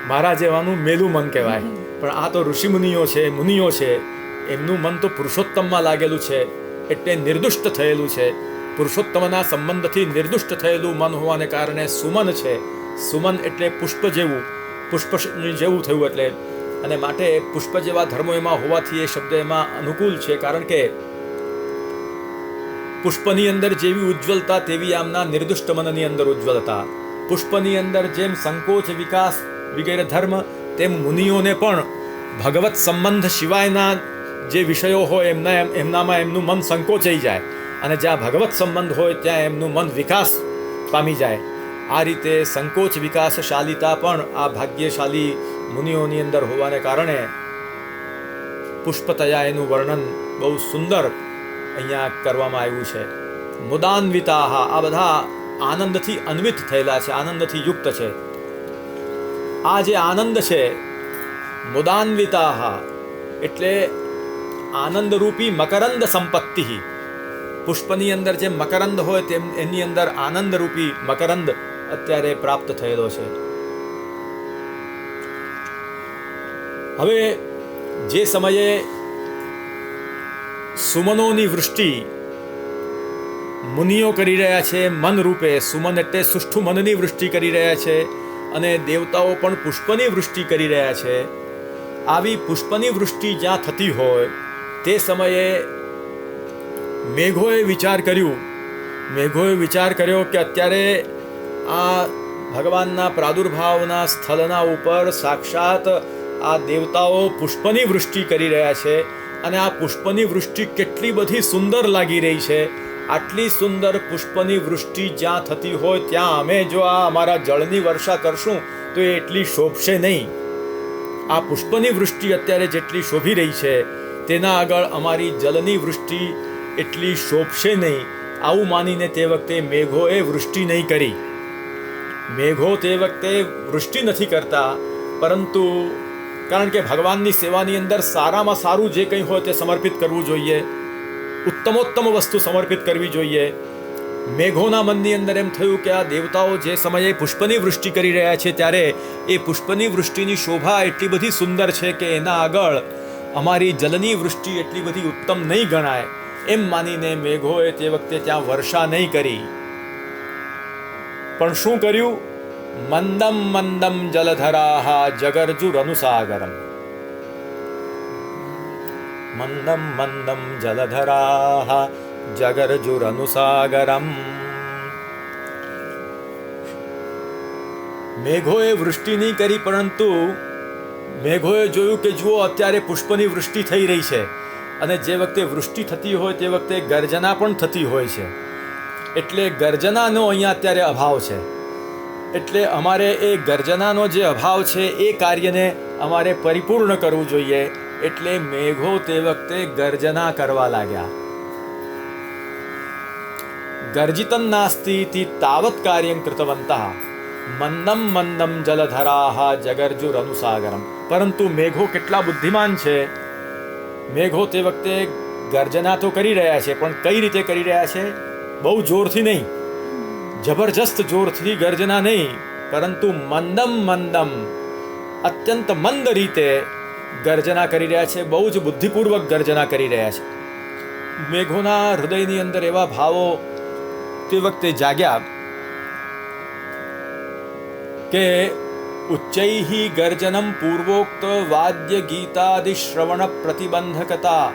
મારા જેવાનું મેલું મન કહેવાય. પણ આ તો ઋષિમુનિઓ છે, મુનિઓ છે, એમનું મન તો પુરુષોત્તમમાં લાગેલું છે, એટલે નિર્દુષ્ટ થયેલું છે. પુરુષોત્તમના સંબંધથી નિર્દુષ્ટ થયેલું મન હોવાને કારણે સુમન છે. સુમન એટલે પુષ્પ જેવું થયું એટલે. અને માટે પુષ્પ જેવા ધર્મો એમાં હોવાથી એ શબ્દ એમાં અનુકૂળ છે, કારણ કે પુષ્પની અંદર જેવી ઉજ્જવલતા તેવી આમના નિર્દુષ્ટ મનની અંદર ઉજ્જવલતા. પુષ્પની અંદર જેમ સંકોચ વિકાસ વગેરે ધર્મ, તેમ મુનિઓને પણ ભગવત સંબંધ સિવાયના જે વિષયો હોય એમનામાં એમનું મન સંકોચાઈ જાય, અને જ્યાં ભગવત સંબંધ હોય ત્યાં એમનું મન વિકાસ પામી જાય. આ રીતે સંકોચ વિકાસશાલીતા પણ આ ભાગ્યશાલી મુનિઓની અંદર હોવાને કારણે પુષ્પતયા એનું વર્ણન બહુ સુંદર અહીંયા કરવામાં આવ્યું છે. મુદાન્વિતા, આ બધા આનંદથી અન્વિત થયેલા છે, આનંદથી યુક્ત છે. આ જે આનંદ છે મુદાન્વિતા એટલે આનંદરૂપી મકરંદ સંપત્તિ. પુષ્પની અંદર જે મકરંદ હોય તેમ એની અંદર આનંદરૂપી મકરંદ અત્યારે પ્રાપ્ત થયેલો છે. હવે જે સમયે સુમનોની વૃષ્ટિ મુનિઓ કરી રહ્યા છે, મન રૂપે, સુમન એટલે સુષ્ઠુ મનની વૃષ્ટિ કરી રહ્યા છે, અને દેવતાઓ પણ પુષ્પની વૃષ્ટિ કરી રહ્યા છે. આવી પુષ્પની વૃષ્ટિ જ્યાં થતી હોય તે સમયે મેઘોએ વિચાર કર્યો કે અત્યારે આ ભગવાનના પ્રાદુર્ભાવના સ્થળના ઉપર સાક્ષાત આ દેવતાઓ પુષ્પની વૃષ્ટિ કરી રહ્યા છે, અને આ પુષ્પની વૃષ્ટિ કેટલી બધી સુંદર લાગી રહી છે. આટલી સુંદર પુષ્પની વૃષ્ટિ જ્યાં થતી હોય ત્યાં અમે જો આ અમારા જળની વર્ષા કરશું તો એ એટલી શોભશે નહીં. આ પુષ્પની વૃષ્ટિ અત્યારે જેટલી શોભી રહી છે તેના આગળ અમારી જલની વૃષ્ટિ એટલી શોભશે નહીં. આવું માનીને તે વખતે મેઘોએ વૃષ્ટિ નહીં કરી. મેઘો તે વખતે વૃષ્ટિ નથી કરતા, પરંતુ કારણ કે ભગવાનની સેવાની અંદર સારામાં સારું જે કંઈ હોય તે સમર્પિત કરવું જોઈએ, ઉત્તમોત્તમ વસ્તુ સમર્પિત કરવી જોઈએ. મેઘોના મનની અંદર એમ થયું કે આ દેવતાઓ જે સમયે પુષ્પની વૃષ્ટિ કરી રહ્યા છે ત્યારે એ પુષ્પની વૃષ્ટિની શોભા એટલી બધી સુંદર છે કે એના આગળ અમારી જલની વૃષ્ટિ એટલી બધી ઉત્તમ નહીં ગણાય. એમ માનીને મેઘોએ તે વખતે ત્યાં વર્ષા નહીં કરી. પણ શું કર્યું? મંદમ મંદમ જલધરાહ જગર્જુરનુસાગરમ. મંદમ મંદમ જલધરાહ જગર્જુરનુસાગરમ. મેઘોએ વૃષ્ટિ નહીં કરી, પરંતુ મેઘોએ જોયું કે જુઓ અત્યારે પુષ્પની વૃષ્ટિ થઈ રહી છે, અને જે વખતે વૃષ્ટિ થતી હોય તે વખતે ગર્જના પણ થતી હોય છે. એટલે ગર્જનાનો અહીંયા અત્યારે અભાવ છે. એટલે અમારે એ ગર્જનાનો જે અભાવ છે એ કાર્યને અમારે પરિપૂર્ણ કરવું જોઈએ. એટલે મેઘો તે વખતે ગર્જના કરવા લાગ્યા. ગર્જિતં નાસ્તિ ઇતિ તાવત કાર્યં કૃતવંતઃ મંદમ મંદમ જલધરાહ જગર્જુરનુસાગરમ. પરંતુ મેઘો કેટલા બુદ્ધિમાન છે! મેઘો તે વખતે ગર્જના તો કરી રહ્યા છે, પણ કઈ રીતે કરી રહ્યા છે? બહુ જોરથી નહીં, જબરજસ્ત જોરથી ગર્જના નહીં, પરંતુ મંદમ મંદમ, અત્યંત મંદ રીતે ગર્જના કરી રહ્યા છે. બહુ જ બુદ્ધિપૂર્વક ગર્જના કરી રહ્યા છે. મેઘોના હૃદયની અંદર એવા ભાવો તે વખતે જાગ્યા કે ઉચ્ચૈઃ ગર્જનમ પૂર્વોક્ત વાદ્ય ગીતાદિ શ્રવણ પ્રતિબંધકતા.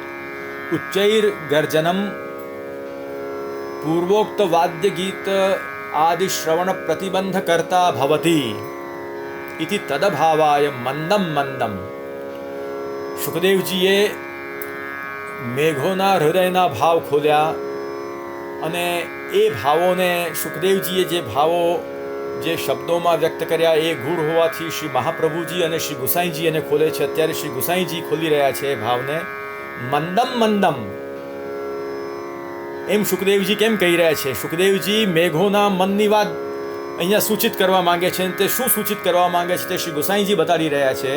ઉચ્ચૈર ગર્જનમ પૂર્વોક્ત વાદ્ય ગીત આદિ શ્રવણ પ્રતિબંધ કરતા ભવતી ઇતિ તદભાવાય મંદમ મંદમ. સુખદેવજીએ મેઘોના હૃદયના ભાવ ખોલ્યા, અને એ ભાવોને સુખદેવજીએ જે ભાવો જે શબ્દોમાં વ્યક્ત કર્યા એ ગૂઢ હોવાથી શ્રી મહાપ્રભુજી અને શ્રી ગુસાઈજી એને ખોલે છે. અત્યારે શ્રી ગુસાઈજી ખોલી રહ્યા છે એ ભાવને. મંદમ મંદમ એમ સુખદેવજી કેમ કહી રહ્યા છે? સુખદેવજી મેઘોના મનની વાત અહીંયા સૂચિત કરવા માંગે છે, અને તે શું સૂચિત કરવા માંગે છે તે શ્રી ગુસાઈજી બતાડી રહ્યા છે.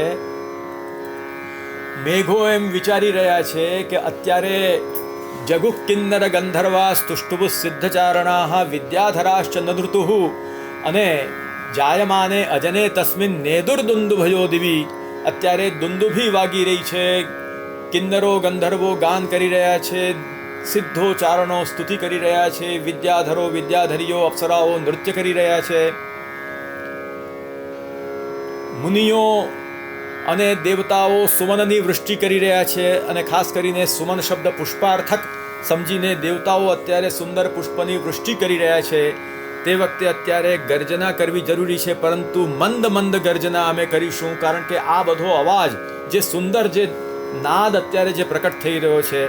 મેઘો એમ વિચારી રહ્યા છે કે અત્યારે જગુઃ કિન્નર ગંધર્વા સ્તુષ્ટુભ સિદ્ધચારણાઃ વિદ્યાધરાશ્ચ નૃતુઃ અને જાયમાને અજને તસ્મિન નેદુર્દુંદુભયો દિવી. અત્યારે દુંદુભી વાગી રહી છે, કિન્નરો ગંધર્વો ગાન કરી રહ્યા છે, સિદ્ધો ચારણો સ્તુતિ કરી રહ્યા છે, વિદ્યાધરો વિદ્યાધરીઓ અપ્સરાઓ નૃત્ય કરી રહ્યા છે. મુનિઓ અને દેવતાઓ સુમનની વૃષ્ટિ કરી રહ્યા છે, અને ખાસ કરીને સુમન શબ્દ પુષ્પાર્થક સમજીને દેવતાઓ અત્યારે સુંદર પુષ્પની વૃષ્ટિ કરી રહ્યા છે. તે વખતે અત્યારે ગર્જના કરવી જરૂરી છે, પરંતુ મંદ મંદ ગર્જના અમે કરીશું, કારણ કે આ બધો અવાજ જે સુંદર જે નાદ અત્યારે જે પ્રકટ થઈ રહ્યો છે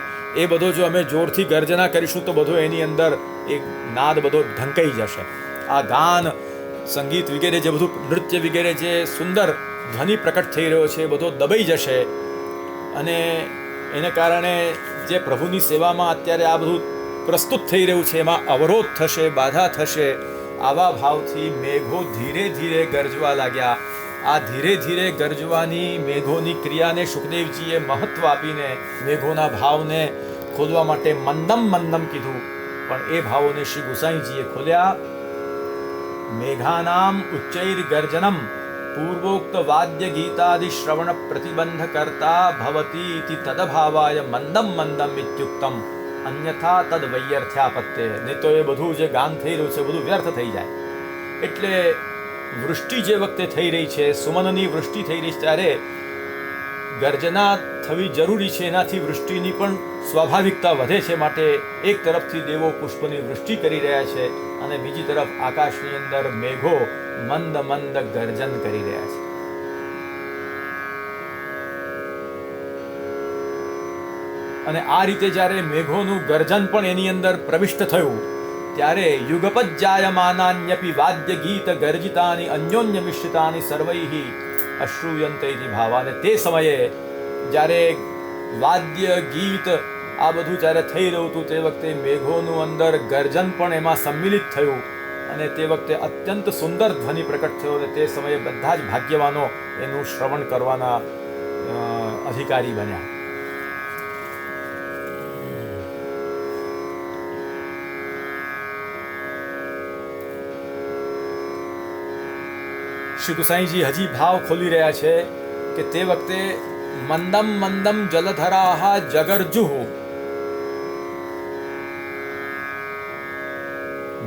એ બધો જો અમે જોરથી ગર્જના કરીશું તો બધો એની અંદર એક નાદ બધો ઢંકાઈ જશે. આ ગાન સંગીત વગેરે જે બધું નૃત્ય વગેરે જે સુંદર ધ્વનિ પ્રકટ થઈ રહ્યો છે બધો દબાઈ જશે અને એને કારણે જે પ્રભુની સેવામાં અત્યારે આ બધું પ્રસ્તુત થઈ રહ્યું છે એમાં અવરોધ થશે, બાધા થશે. આવા ભાવથી મેઘો ધીરે ધીરે ગરજવા લાગ્યા. આ ધીરે ધીરે ગરજવાની મેઘોની ક્રિયાને સુખદેવજીએ મહત્વ આપીને મેઘોના ભાવને ખોલવા માટે મંદમ મંદમ કીધું. પણ એ ભાવોને શ્રી ગુસાઈજીએ ખોલ્યા. મેઘાનામ ઉચ્ચૈર ગર્જનમ પૂર્વોક્ત વાદ્ય ગીતાદિ શ્રવણ પ્રતિબંધ કરતા ભવતી ઇતિ તદભાવાય મંદમ મંદમ ઇત્યુક્તમ અન્યથા તદ વૈયર્થ્યાપત્તે. નહીં તો એ બધું જે ગાન થઈ રહ્યું છે બધું વ્યર્થ થઈ જાય. એટલે વૃષ્ટિ જે વખતે થઈ રહી છે, સુમનની વૃષ્ટિ થઈ રહી છે, ત્યારે ગર્જના થવી જરૂરી છે. એનાથી વૃષ્ટિની પણ સ્વાભાવિકતા વધે છે. માટે એક તરફથી દેવો પુષ્પની વૃષ્ટિ કરી રહ્યા છે અને બીજી તરફ આકાશની અંદર મેઘો મંદ મંદ ગર્જન કરી રહ્યા છે. અને આ રીતે જ્યારે મેઘોનું ગર્જન પણ એની અંદર પ્રવિષ્ટ થયું ત્યારે યુગપજ્જાયમાનાન્યપી વાદ્ય ગીત ગર્જિતાની અન્યોન્ય મિશ્રિતાની સર્વૈઃ અશ્રૂયંત ઇતિ ભાવા. અને તે સમયે જ્યારે વાદ્ય ગીત આ બધું જ્યારે થઈ રહ્યું હતું તે વખતે મેઘોનું અંદર ગર્જન પણ એમાં સંમિલિત થયું અને તે વખતે અત્યંત સુંદર ધ્વનિ પ્રકટ થયો અને તે સમયે બધા જ ભાગ્યવાનો એનું શ્રવણ કરવાના અધિકારી બન્યા. શ્રી ગુસાઈજી હજી ભાવ ખોલી રહ્યા છે કે તે વખતે મંદમ મંદમ જલધરાહ જગર્જુઃ.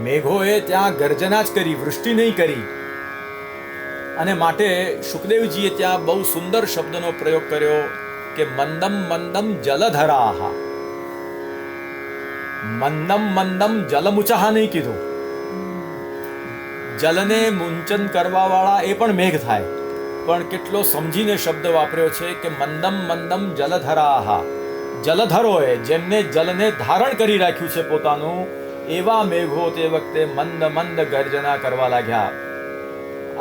મેઘોએ ત્યાં ગર્જના જ કરી, વૃષ્ટિ નહીં કરી. અને માટે સુખદેવજીએ ત્યાં બહુ સુંદર શબ્દનો પ્રયોગ કર્યો કે મંદમ મંદમ જલધરાહ. મંદમ મંદમ જલમુચાહ નહીં કીધું. જલને મુંચન કરવા વાળા એ પણ મેઘ થાય, પણ કેટલો સમજીને શબ્દ વાપર્યો છે કે મંદમ મંદમ જલધરાહ. જલધરોએ જેમને જલને ધારણ કરી રાખ્યું છે પોતાનું, એવા મેઘો તે વખતે મંદ મંદ ગર્જના કરવા લાગ્યા.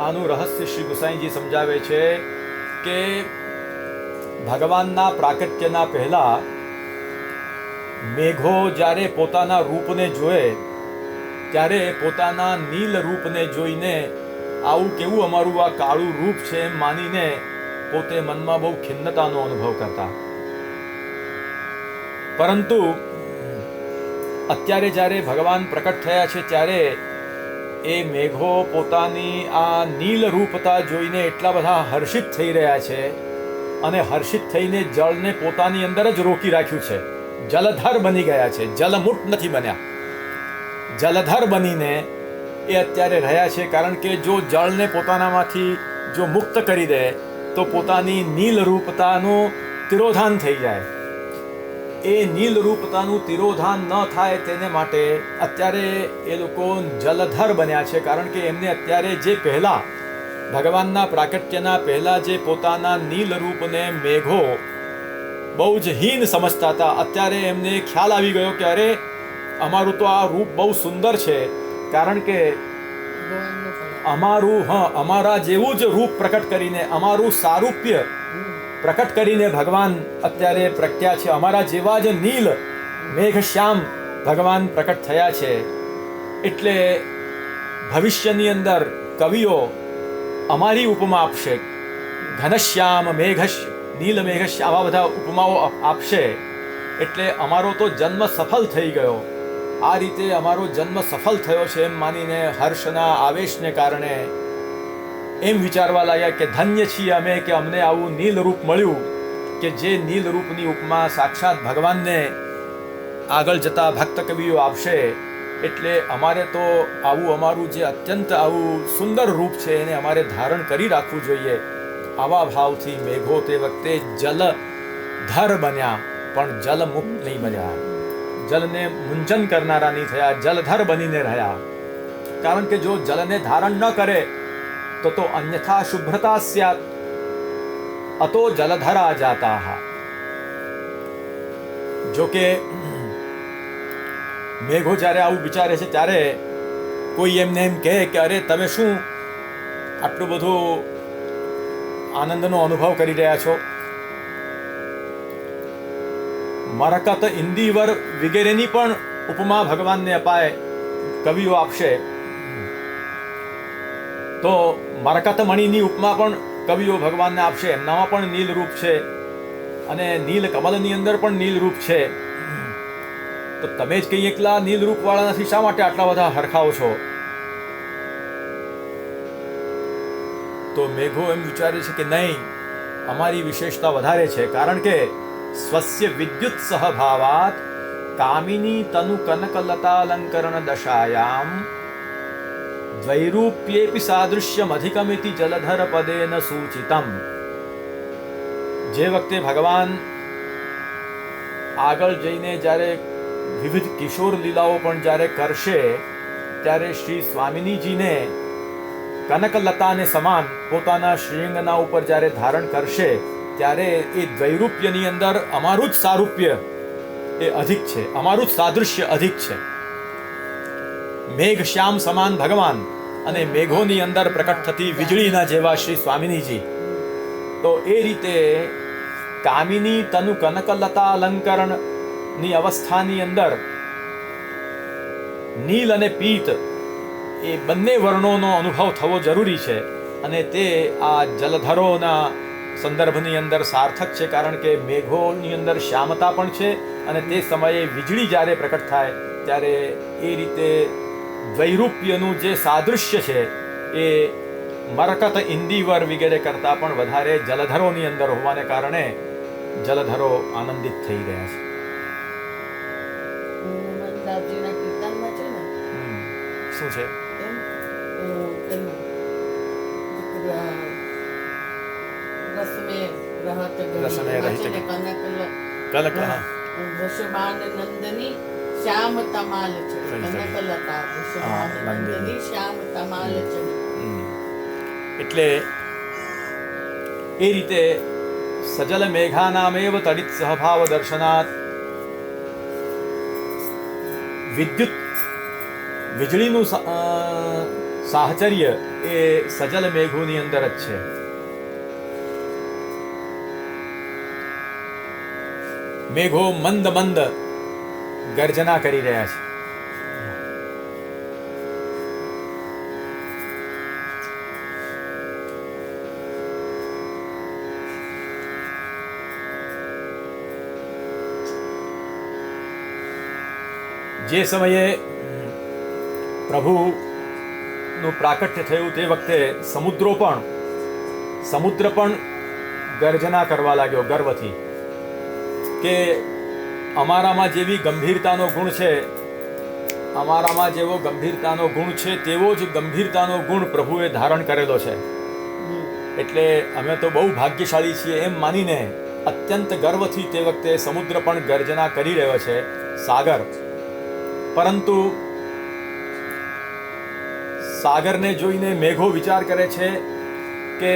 આનું રહસ્ય શ્રી ગુસાઈજી સમજાવે છે કે ભગવાનના પ્રાકટ્યના પહેલા મેઘો જ્યારે પોતાના રૂપને જોએ ત્યારે પોતાના નીલ રૂપને જોઈને આવું કેવું અમારું આ કાળું રૂપ છે એમ માનીને પોતે મનમાં બહુ ખિન્નતાનો અનુભવ કરતા. પરંતુ અત્યારે જ્યારે ભગવાન પ્રકટ થયા છે ત્યારે એ મેઘો પોતાની આ નીલ રૂપતા જોઈને એટલા બધા હર્ષિત થઈ રહ્યા છે અને હર્ષિત થઈને જળને પોતાની અંદર જ રોકી રાખ્યું છે. જલધર બની ગયા છે, જલમુઠ નથી બન્યા. જલધર બનીને એ અત્યારે રહ્યા છે. કારણ કે જો જળને પોતાનામાંથી જો મુક્ત કરી દે તો પોતાની નીલ રૂપતાનું તિરોધાન થઈ જાય. એ નીલ રૂપતાનું તિરોધાન ન થાય તેને માટે અત્યારે એ લોકો જલધર બન્યા છે. કારણ કે એમને અત્યારે જે પહેલા ભગવાનના પ્રાકટ્યના પહેલા જે પોતાના નીલ રૂપને મેઘો બહુ જ હીન સમજતા હતા, અત્યારે એમને ખ્યાલ આવી ગયો કે અરે અમારું તો આ રૂપ બહુ સુંદર છે. કારણ કે અમારા જેવું જ રૂપ પ્રકટ કરીને, અમારું સારૂપ્ય પ્રકટ કરીને ભગવાન અત્યારે પ્રગટ્યા છે. અમારા જેવા જ નીલ મેઘશ્યામ ભગવાન પ્રકટ થયા છે. એટલે ભવિષ્યની અંદર કવિઓ અમારી ઉપમા આપશે. ઘનશ્યામ નીલ મેઘશ્યામ આવા બધા ઉપમાઓ આપશે. એટલે અમારો તો જન્મ સફળ થઈ ગયો. આ રીતે અમારો જન્મ સફળ થયો છે એમ માનીને હર્ષના આવેશને કારણે એમ વિચારવા લાગ્યા કે ધન્ય છીએ અમે કે અમને આવું નીલ રૂપ મળ્યું કે જે નીલ રૂપની ઉપમા સાક્ષાત ભગવાનને આગળ જતા ભક્ત કવિઓ આપશે. એટલે અમારે તો આવું અમારું જે અત્યંત આવું સુંદર રૂપ છે એને અમારે ધારણ કરી રાખવું જોઈએ. આવા ભાવથી મેઘો તે વખતે જલધર બન્યા પણ જલમુક્ત નહીં બન્યા. જલને મુંચન કરનારા નહીં થયા, જલધર બનીને રહ્યા. કારણ કે જો જલને ધારણ ન કરે તો અન્યથા શુભ્રતા સ્યાત અતો જલધરા જાતા. જો કે મેઘો જ્યારે આવું વિચારે છે ત્યારે કોઈ એમને એમ કહે કે અરે તમે શું આટલું બધું આનંદનો અનુભવ કરી રહ્યા છો, મરકત ઇન્દિવર વગેરેની પણ ઉપમા ભગવાનને અપાય, કવિઓ આપશે તો મરકત મણીની ઉપમા પણ કવિઓ ભગવાનને આપશે. એમનામાં પણ નીલ રૂપ છે અને નીલ કમલની અંદર પણ નીલ રૂપ છે. તો તમે જ કંઈ એકલા નીલ રૂપ વાળા નથી, શા માટે આટલા બધા હરખાઓ છો? તો મેઘો એમ વિચારે છે કે નહીં, અમારી વિશેષતા વધારે છે, કારણ કે સ્વસ્ય વિદ્યુત સહભાવાત કામિની તનુ કનકલતાલંકરણ દશાયામ દ્વૈરૂપ્યેપી સાદૃશ્યમ અધિકમિતિ જલધર પદેન સૂચિતમ. જે વખતે ભગવાન આગળ જઈને જ્યારે વિવિધ કિશોર લીલાઓ પણ જ્યારે કરશે, ત્યારે શ્રી સ્વામિનીજીને કનકલતાને સમાન પોતાના શ્રીઅંગના ઉપર જ્યારે ધારણ કરશે, ત્યારે એ દ્વૈરૂપ્યની અંદર અમારું જ સારૂપ્ય એ અધિક છે, અમારું જ સાદૃશ્ય અધિક છે. મેઘ શ્યામ સમાન ભગવાન અને મેઘોની અંદર પ્રકટ થતી વીજળીના જેવા શ્રી સ્વામિનીજી. તો એ રીતે કામિની તનુ કનકલતા અલંકરણની અવસ્થાની અંદર નીલ અને પીત એ બંને વર્ણોનો અનુભવ થવો જરૂરી છે, અને તે આ જલધરોના સંદર્ભની અંદર સાર્થક છે, કારણ કે મેઘોની અંદર શ્યામતા પણ છે અને તે સમયે વીજળી જ્યારે પ્રકટ થાય ત્યારે એ રીતે દ્વૈરૂપ્યનું જે સાદૃશ્ય છે એ મરકત ઇન્દિવર વગેરે કરતાં પણ વધારે જલધરોની અંદર હોવાને કારણે જલધરો આનંદિત થઈ ગયા છે. શું છે? રસમે રહિત કલક વૃષભાન નંદની શ્યામ તમાલ ચડી, કનકલતા વૃષભાન નંદની શ્યામ તમાલ ચડી. એટલે એ રીતે સજલ મેઘાનામેવ તડિત સહભાવ દર્શનાત વિદ્યુત વીજળીનું સાહચર્ય એ સજલ મેઘોની અંદર જ છે. મેઘો મંદ મંદ ગર્જના કરી રહ્યા છે. જે સમયે પ્રભુનું પ્રાકટ્ય થયું તે વખતે સમુદ્ર પણ ગર્જના કરવા લાગ્યો ગર્વથી કે અમારામાં જેવી ગંભીરતાનો ગુણ છે, અમારામાં જેવો ગંભીરતાનો ગુણ છે તેવો જ ગંભીરતાનો ગુણ પ્રભુએ ધારણ કરેલો છે. એટલે અમે તો બહુ ભાગ્યશાળી છીએ એમ માનીને અત્યંત ગર્વથી તે વખતે સમુદ્ર પણ ગર્જના કરી રહ્યો છે, સાગર. પરંતુ સાગરને જોઈને મેઘો વિચાર કરે છે કે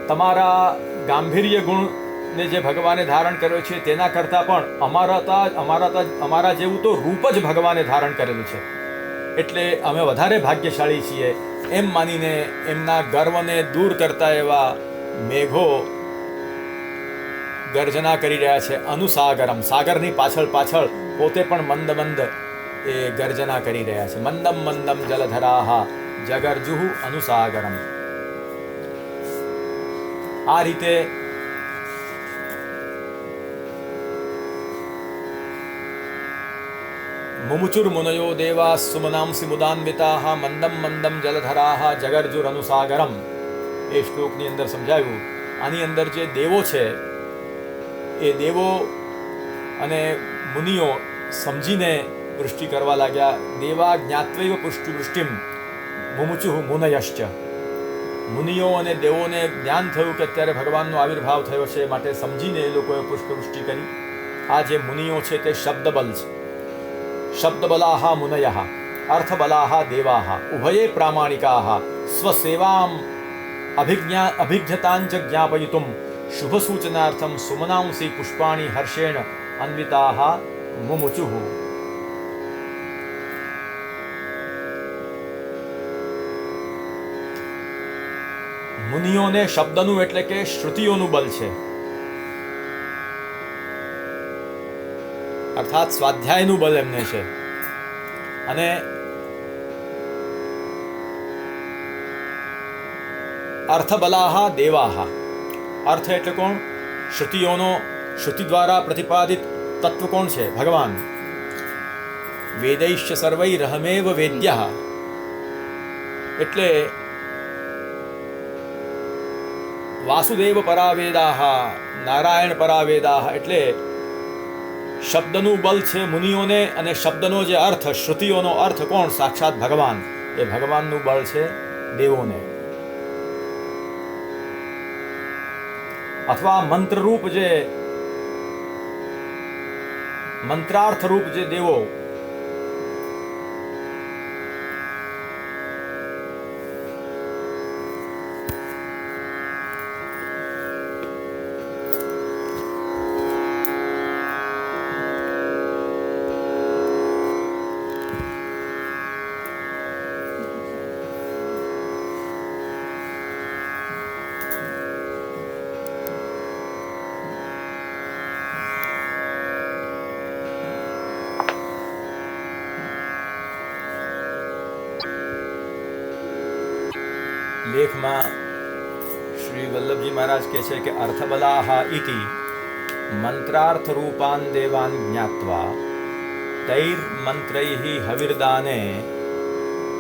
તમારા ગાંભીર્ય ગુણને જે ભગવાને ધારણ કર્યો છે તેના કરતાં પણ અમારા જેવું તો રૂપ જ ભગવાને ધારણ કરેલું છે, એટલે અમે વધારે ભાગ્યશાળી છીએ એમ માનીને એમના ગર્વને દૂર કરતા એવા મેઘો ગર્જના કરી રહ્યા છે. અનુસાગરમ, સાગરની પાછળ પોતે પણ મંદ મંદ એ ગર્જના કરી રહ્યા છે. મંદમ મંદમ જલધરાહ જગર્જુઃ અનુસાગરમ. આ રીતે મુમુચુર મુનયો દેવા સુમનાંસી મુદાન્વિતાઃ મંદમ મંદમ જલધરાહ જગર્જુર અનુસાગરમ એ શ્લોકની અંદર સમજાવ્યું. આની અંદર જે દેવો છે એ દેવો અને મુનિઓ સમજીને વૃષ્ટિ કરવા લાગ્યા. દેવા જ્ઞાત્વૈવ પુષ્ટિવૃષ્ટિમ મુમુચુઃ મુનયશ્ચ. મુનિઓ અને દેવોને જ્ઞાન થયું કે અત્યારે ભગવાનનો આવિર્ભાવ થયો છે, માટે સમજીને એ લોકોએ પુષ્પવૃષ્ટિ કરી. આ જે મુનિઓ છે તે શબ્દબલ છે. શબ્દબલાહ મુનયઃ અર્થબલાહ દેવાહ ઉભયે પ્રામાણિકાહ સ્વસેવામ અભિજ્ઞતાંચ જ્ઞાપયિતુમ શુભસૂચનાર્થમ સુમનાંસી પુષ્પાણિ હર્ષેણ અન્વિતાહ મુમુચુઃ. મુનિઓને શબ્દનું એટલે કે શ્રુતિઓનું બલ છે, અર્થાત સ્વાધ્યાયનું બલ એમને છે. અને અર્થબલાહા દેવાહા, અર્થ એટલે કોણ? શ્રુતિ દ્વારા પ્રતિપાદિત તત્વ કોણ છે? ભગવાન. વેદૈશ્ચ સર્વૈરહમેવ વેદ્યઃ, એટલે વાસુદેવ પરાવેદાહ, નારાયણ પરાવેદાહ, એટલે શબ્દનું બલ છે મુનિઓને, અને શબ્દનો જે અર્થ, શ્રુતિઓનો અર્થ કોણ? સાક્ષાત ભગવાન. એ ભગવાનનું બળ છે દેવોને. અથવા મંત્રરૂપ જે મંત્રાર્થ રૂપ જે દેવો, લેખમાં શ્રી વલ્લભજી મહારાજ કહે છે કે અર્થબલાહ ઇતિ મંત્રાર્થ રૂપાન દેવાન જ્ઞાત્વા તૈર મંત્રૈઃ હવિર્દાને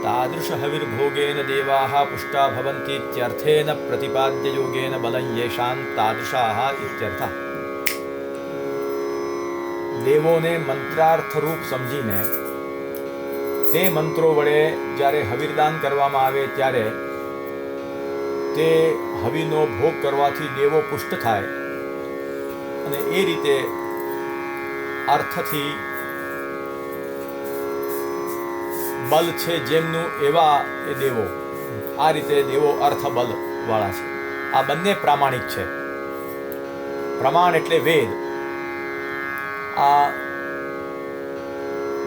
તાદૃશ હવિર્ભોગેન દેવાહ પુષ્ટા ભવન્તિ ઇત્યર્થેન પ્રતિપાદ્ય યોગેન બલં યેષાં તાદૃશાહ ઇત્યર્થઃ. દેવોને મંત્રાર્થ રૂપ સમજીને તે મંત્રો વડે જ્યારે હવિર્દાન કરવામાં આવે ત્યારે તે હવિનો ભોગ કરવાથી દેવો પુષ્ટ થાય, અને એ રીતે અર્થથી બલ છે જેમનું એવા એ દેવો. આ રીતે દેવો અર્થ બલ વાળા છે. આ બંને પ્રામાણિક છે. પ્રમાણ એટલે વેદ. આ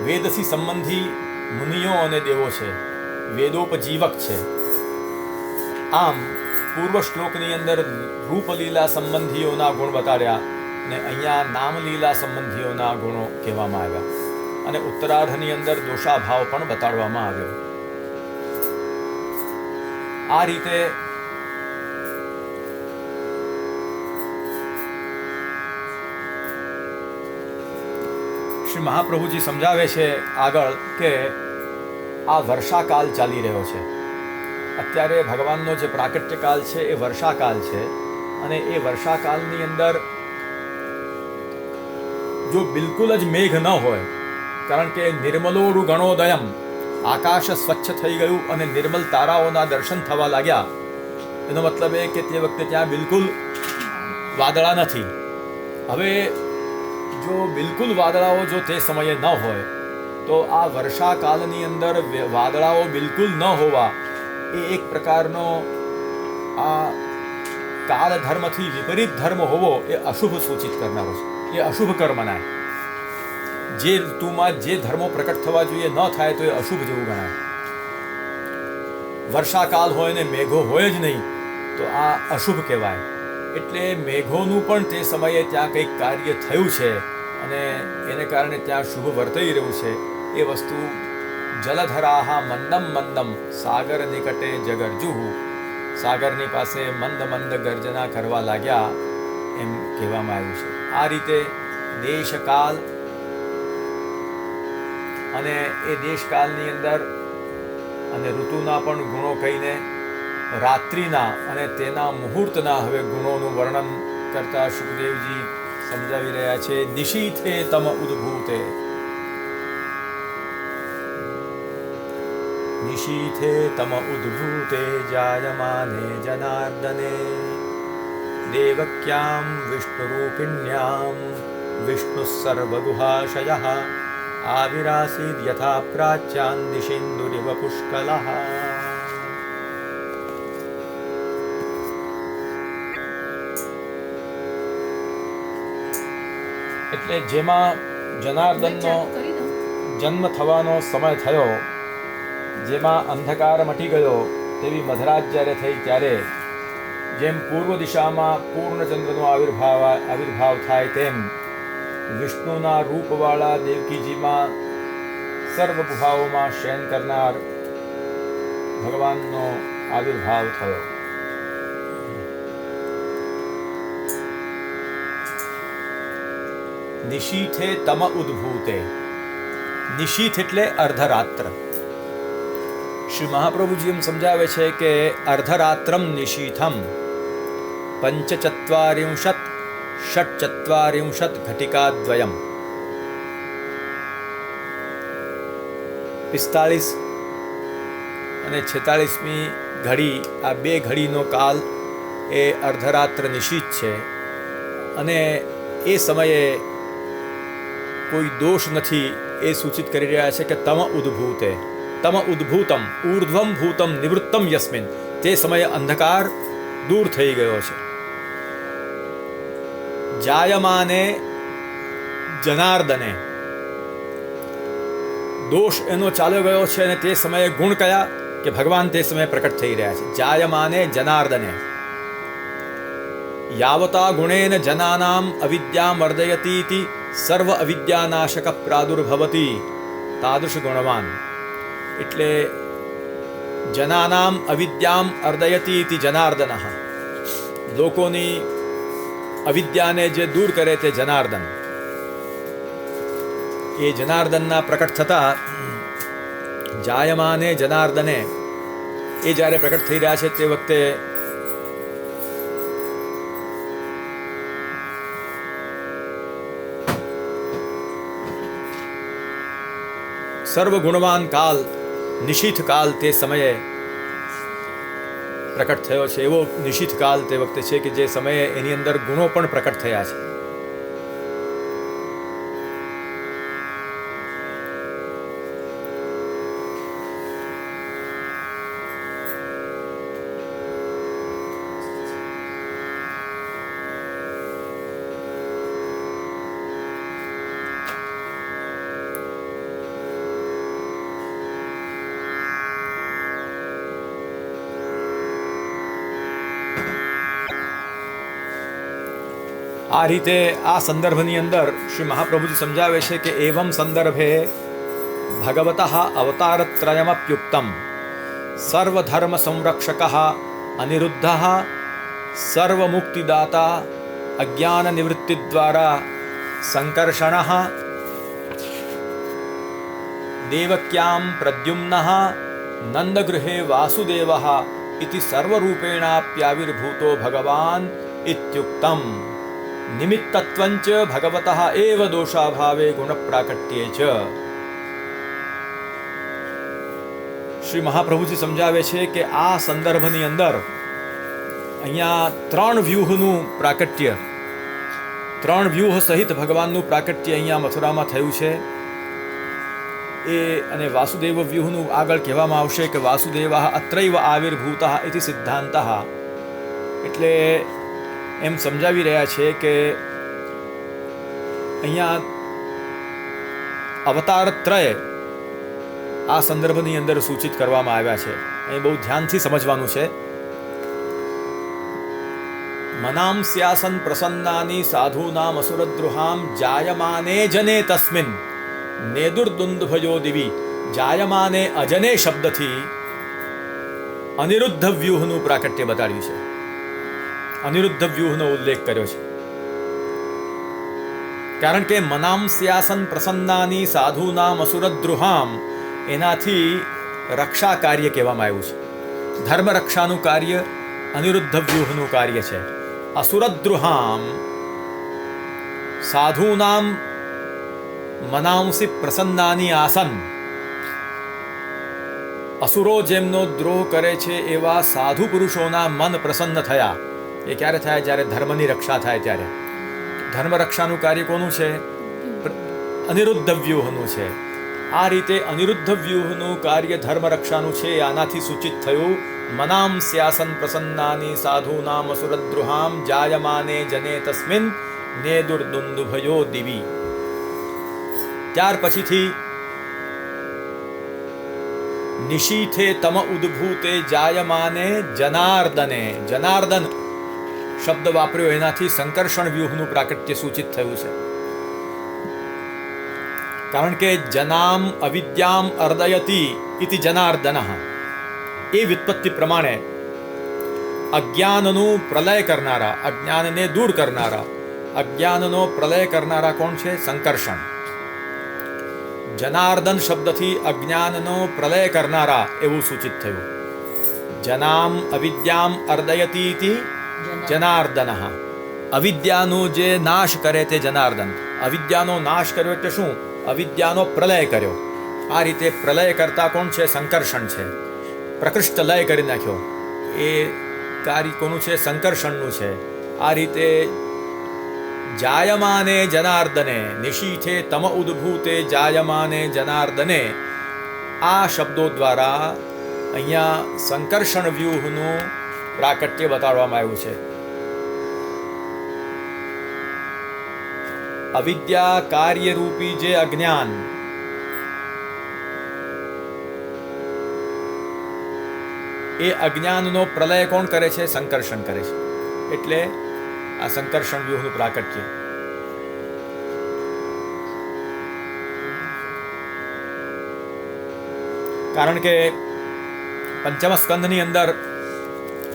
વેદથી સંબંધી મુનિઓ અને દેવો છે, વેદોપજીવક છે. આમ પૂર્વ શ્લોકની અંદર રૂપલીલા સંબંધીઓના ગુણ બતાડ્યા, અને અહીંયા નામલીલા સંબંધીઓના ગુણો કહેવામાં આવ્યા, અને ઉત્તરાર્ધની અંદર દોષાભાવ પણ બતાડવામાં આવ્યો. આ રીતે શ્રી મહાપ્રભુજી સમજાવે છે આગળ કે આ વર્ષાકાલ ચાલી રહ્યો છે. અત્યારે ભગવાનનો જે પ્રાકટ્યકાલ છે એ વર્ષાકાલ છે, અને એ વર્ષાકાલની અંદર જો બિલકુલ જ મેઘ ન હોય, કારણ કે નિર્મલોડુ ગણોદયમ, આકાશ સ્વચ્છ થઈ ગયું અને નિર્મલ તારાઓના દર્શન થવા લાગ્યા, એનો મતલબ એ કે તે વખતે ત્યાં બિલકુલ વાદળા નથી. હવે જો બિલકુલ વાદળાઓ જો તે સમયે ન હોય, તો આ વર્ષાકાલની અંદર વાદળાઓ બિલકુલ ન હોવા એ એક પ્રકારનો આ કાળ ધર્મથી વિપરીત ધર્મ હોવો એ અશુભ સૂચિત કરનારો છે. એ અશુભ કર્મ મનાય. જે ઋતુમાં જે ધર્મો પ્રકટ થવા જોઈએ ન થાય તો એ અશુભ જેવું ગણાય. વર્ષાકાલ હોય ને મેઘો હોય જ નહીં તો આ અશુભ કહેવાય. એટલે મેઘોનું પણ તે સમયે ત્યાં કંઈક કાર્ય થયું છે, અને એને કારણે ત્યાં શુભ વર્તાઈ રહ્યું છે. એ વસ્તુ જલધરાહા મંદમ મંદમ સાગર નિકટે જગરજુહુ, સાગરની પાસે મંદ મંદ ગર્જના કરવા લાગ્યા એમ કહેવામાં આવ્યું છે. આ રીતે દેશકાલ અને એ દેશકાલની અંદર અને ઋતુના પણ ગુણો કહીને રાત્રિના અને તેના મુહૂર્તના હવે ગુણોનું વર્ણન કરતા સુખદેવજી સમજાવી રહ્યા છે. દિશીથે તમ ઉદ્ભૂતે, નિશીથે તમ ઉદ્ભૂતે જાયમાને જનાર્દને દેવક્યામ વિષ્ણુરૂપિણ્યામ વિષ્ણુ સર્વગુહાશયઃ આવિરાસીદ યથા પ્રાચ્યાન દિશિન્દુરિવ પુષ્કલઃ. એટલે જેમાં જનાર્દનનો જન્મ થવાનો સમય થયો, જેમાં અંધકાર મટી ગયો તેવી મધરાત જ્યારે થઈ ત્યારે જેમ પૂર્વ દિશામાં પૂર્ણચંદ્રનો આવિર્ભાવ થાય તેમ વિષ્ણુના રૂપવાળા દેવકીજીમાં સર્વ ગુફાઓમાં શયન કરનાર ભગવાનનો આવિર્ભાવ થયો. નિશીથે તમ ઉદ્ભૂતે. નિશીથ એટલે અર્ધરાત્ર. શ્રી મહાપ્રભુજી એમ સમજાવે છે કે અર્ધરાત્રમ નિશીથમ પંચચત્વારિંશત ષટ્ચત્વારિંશત ઘટિકાદ્વયમ. 45 અને 46મી ઘડી, આ બે ઘડીનો કાલ એ અર્ધરાત્ર નિશીથ છે અને એ સમયે કોઈ દોષ નથી એ સૂચિત કરી રહ્યા છે કે તમ ઉદ્ભૂતે, તમ ઉદ્ભૂતમ ઊર્ધ્વમ ભૂતમ નિવૃત્તમ યસ્મિન. તે સમયે અંધકાર દૂર થઈ ગયો છે. જાયમાને જનાર્દને, દોષ એનો ચાલ્યો ગયો છે અને તે સમયે ગુણ કયા કે ભગવાન તે સમયે પ્રકટ થઈ રહ્યા છે. જાયમાને જનાર્દને. યાવતા ગુણેન જનાનામ અવિદ્યા મર્દયતી સર્વ અવિદ્યાનાશક પ્રાદુર્ભવતી તાદૃશ ગુણવાન. એટલે જનાનામ અવિદ્યામ અર્દયતી ઇતિ જનાર્દન. લોકોની અવિદ્યાને જે દૂર કરે તે જનાર્દન. એ જનાર્દનના પ્રકટ થતા જાયમાને જનાર્દને એ જ્યારે પ્રકટ થઈ રહ્યા છે તે વખતે સર્વ ગુણવાન કાલ, નિશીથ કાલ તે સમયે પ્રકટ થયો છે. એવો નિશીથ કાલ તે વખતે છે કે જે સમયે એની અંદર ગુણો પણ પ્રકટ થયા છે. આ રીતે આ સંદર્ભની અંદર શ્રી મહાપ્રભુજી સમજાવે છે કે એવમ સંદર્ભે ભગવતઃ અવતારત્રયમપ્યુક્તમ સર્વધર્મ સંરક્ષક અનિરુદ્ધ સર્વમુક્તિદાતા અજ્ઞાન નિવૃત્તિ દ્વારા સંકર્ષણ દેવક્યામ પ્રદ્યુમ્ન નંદગૃહે વાસુદેવ ઇતિ સર્વરૂપેણાપ્યાવિર્ભૂતો ભગવાન ઇત્યુક્તમ. નિમિત્તત્વંચ ભગવતઃ એવ દોષાભાવે ગુણપ્રાકટ્યે ચ. શ્રી મહાપ્રભુજી સમજાવે છે કે આ સંદર્ભની અંદર અહીંયા 3 વ્યૂહનું પ્રાકટ્ય, 3 વ્યૂહ સહિત ભગવાનનું પ્રાકટ્ય અહીંયા મથુરામાં થયું છે. એ અને વાસુદેવ વ્યૂહનું આગળ કહેવામાં આવશે કે વાસુદેવ અત્રૈવ આવિર્ભૂત ઇતિ સિદ્ધાંત. એટલે એમ સમજાવી રહ્યા છે કે અહીંયા અવતારત્રય આ સંદર્ભની અંદર સૂચિત કરવામાં આવ્યા છે. અહીં બહુ ધ્યાનથી સમજવાનું છે. મનામ સ્યાસન પ્રસન્નાની સાધૂનામ અસુરદ્રુહામ જાયમાને જને તસ્મિન નેદુર્દુંદભયો દિવી. જાયમાને અજને શબ્દથી અનિરુદ્ધ વ્યૂહનું પ્રાકટ્ય બતાડ્યું છે. અનિરુદ્ધ વ્યૂહનો ઉલ્લેખ કર્યો છે. કારણ કે મનામ સ્યાસન પ્રસન્નાની સાધુનામ અસુરદ્રુહામ, એનાથી રક્ષા કાર્ય કહેવામાં આવ્યું છે. ધર્મ રક્ષાનું કાર્ય અનિરુદ્ધ વ્યૂહનું કાર્ય છે. અસુરદ્રુહામ સાધુનામ મનાંસી પ્રસન્નાની આસન. અસુરો જેમનો દ્રોહ કરે છે એવા સાધુ પુરુષોના મન પ્રસન્ન થયા. એ ક્યારે થાય? જ્યારે ધર્મની રક્ષા થાય ત્યારે. ધર્મ રક્ષાનું કાર્ય કોનું છે? અનિરુદ્ધ વ્યૂહનું છે. આ રીતે અનિરુદ્ધ વ્યૂહનું કાર્ય ધર્મ રક્ષાનું છે. આનાથી સૂચિત થયું મનામ સ્યાસન પ્રસન્નાની સાધુનામ અસુરદ્રુહામ જાયમાને જને તસ્મિન નેદુર્દુંદુભયો દિવી. ત્યાર પછીથી નિશીથે તમ ઉદ્ભૂતે જાયમાને જનાર્દને. જનાર્દન શબ્દ વાપર્યો, એનાથી સંકર્ષણ વ્યૂહનું પ્રાકટ્ય સૂચિત થયું છે. કારણ કે જનામ અવિદ્યામ અર્દયતી ઇતિ જનાર્દન, એ વ્યુત્પત્તિ પ્રમાણે અજ્ઞાનનું પ્રલય કરનારા, અજ્ઞાનને દૂર કરનારા, અજ્ઞાનનો પ્રલય કરનારા કોણ છે? સંકર્ષણ. જનાર્દન શબ્દથી અજ્ઞાનનો પ્રલય કરનારા એવું સૂચિત થયું. જનામ અવિદ્યામ અર્દયતી ઇતિ જનાર્દન. અવિદ્યાનો જે નાશ કરે તે જનાર્દન. અવિદ્યાનો નાશ કર્યો એટલે શું? અવિદ્યાનો પ્રલય કર્યો. આ રીતે પ્રલય કરતા કોણ છે? સંકર્ષણ છે. પ્રકૃષ્ટ લય કરી નાખ્યો, એ કાર્ય કોનું છે? સંકર્ષણનું છે. આ રીતે જાયમાને જનાર્દને, નિશીથે તમ ઉદ્ભૂતે જાયમાને જનાર્દને, આ શબ્દો દ્વારા અહીંયા સંકર્ષણ વ્યૂહનું પ્રાકટ્ય બતાડવામાં આવ્યું છે. અવિદ્યા કાર્યરૂપી જે અજ્ઞાન, એ અજ્ઞાનનો પ્રલય કોણ કરે છે? સંકર્ષણ કરે છે. એટલે આ સંકર્ષણ વ્યૂહનું પ્રાકટ્ય. કારણ કે પંચમ સ્કંધની અંદર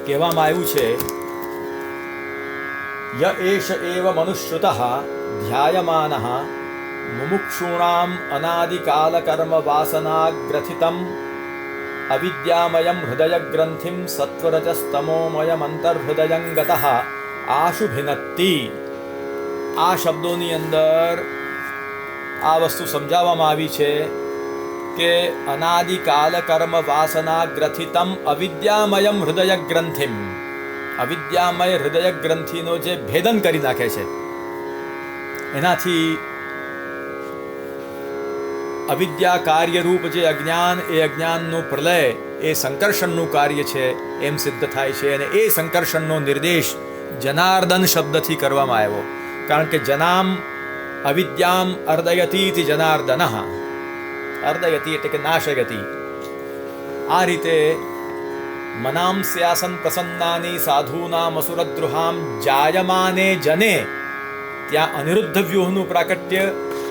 કહેવામાં આવ્યું છે, ય એષ એવ મનુષ્યુતઃ ધ્યાયમાનઃ મુમુક્ષૂણામ અનાદિકાલ કર્મ વાસનાગ્રથિતમ અવિદ્યામયમ હૃદયગ્રંથિમ સત્વરજસ્તમોમયમંતર્હૃદયં ગતઃ આશુભિનત્તિ. આ શબ્દોની અંદર આ વસ્તુ સમજાવવામાં આવી છે કે અનાદિકાલ કર્મ વાસના ગ્રથિતમ અવિદ્યામયમ હૃદય ગ્રંથિમ, અવિદ્યામય હૃદય ગ્રંથિનો જે ભેદન કરી નાખે છે, એનાથી અવિદ્યા કાર્યરૂપ જે અજ્ઞાન, એ અજ્ઞાનનું પ્રલય એ સંકર્ષણનું કાર્ય છે એમ સિદ્ધ થાય છે. અને એ સંકર્ષણનો નિર્દેશ જનાર્દન શબ્દથી કરવામાં આવ્યો. કારણ કે જનામ અવિદ્યામ અર્દયતી ઇતિ જનાર્દન. અર્દયતી એટલે કે નાશયતી. આ રીતે મનામ સ્યાસન પ્રસન્નાની સાધૂનામ અસુરદ્રુહામ જાયમાને જને, ત્યાં અનિરુદ્ધ વ્યૂહનું પ્રાકટ્ય,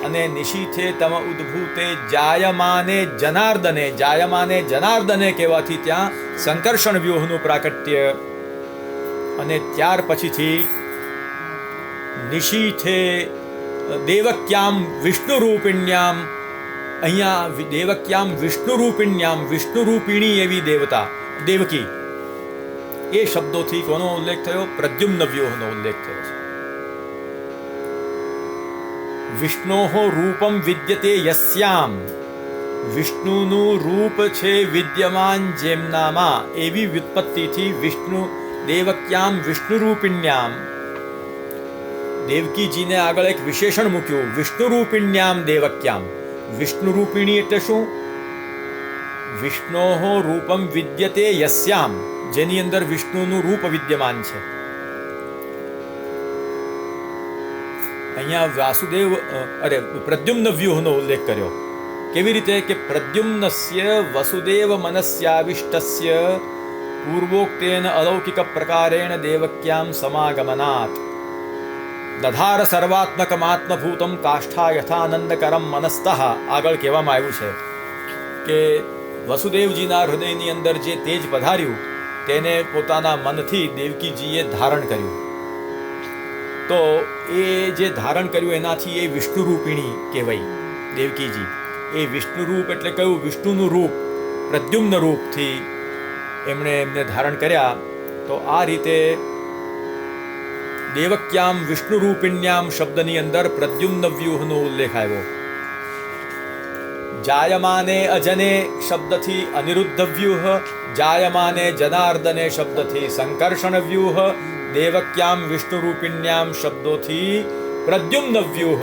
અને નિશીથે તમ ઉદ્ભૂતે જાયમાને જનાર્દને, જાયમાને જનાર્દને કહેવાથી ત્યાં સંકર્ષણ વ્યૂહનું પ્રાકટ્ય. અને ત્યાર પછીથી નિશીથે દેવક્યામ વિષ્ણુરૂપિણ્યામ, અહીંયા દેવક્યામ વિષ્ણુરૂપિણ્યામ, વિષ્ણુરૂપિણી એવી દેવતા દેવકી, એ શબ્દોથી કોનો ઉલ્લેખ થયો? પ્રદ્યુમ્ન વ્યૂહનો ઉલ્લેખ થયો છે. વિષ્ણોઃ રૂપમ વિદ્યતે યસ્યામ, વિષ્ણુનું રૂપ છે વિદ્યમાન જેમનામાં, એવી વ્યુત્પત્તિથી વિષ્ણુ દેવક્યામ વિષ્ણુરૂપિણ્યામ, દેવકીજીને આગળ એક વિશેષણ મૂક્યું, વિષ્ણુરૂપિણ્યામ દેવક્યામ. વિષ્ણુરૂપિણી એટલે શું? વિષ્ણોઃ રૂપમ વિદ્યતે યસ્યામ, જેની અંદર વિષ્ણુનું રૂપ વિદ્યમાન છે. અહીંયા વાસુદેવ પ્રદ્યુમ્ન વ્યૂહનો ઉલ્લેખ કર્યો. કેવી રીતે? કે પ્રદ્યુમ્નસ્ય વસુદેવ મનસ્યાવિષ્ટસ્ય પૂર્વોક્તેન અલૌકિક પ્રકારેણ દેવક્યામ સમાગમનાત દધાર સર્વાત્મકમાત્મભૂતમ કાષ્ઠા યથાનંદકરમ મનસ્તઃ. આગળ કહેવામાં આવ્યું છે કે વસુદેવજીના હૃદયની અંદર જે તેજ પધાર્યું તેને પોતાના મનથી દેવકીજીએ ધારણ કર્યું. તો એ જે ધારણ કર્યું એનાથી એ વિષ્ણુરૂપિણી કહેવાય દેવકીજી. એ વિષ્ણુરૂપ એટલે કયું? વિષ્ણુનું રૂપ, પ્રદ્યુમ્ન રૂપથી એમણે એમને ધારણ કર્યા. તો આ રીતે દેવક્યામ વિષ્ણુરૂપિણ્યામ શબ્દની અંદર પ્રદ્યુમ્ન વ્યૂહનો ઉલ્લેખ આવ્યો. જાયમાને અજને શબ્દથી અનિરુદ્ધ વ્યૂહ, જાયમાને જનાર્દને શબ્દથી સંકર્ષણ વ્યૂહ, દેવક્યામ વિષ્ણુરૂપિણ્યામ શબ્દોથી પ્રદ્યુમ્ન વ્યૂહ.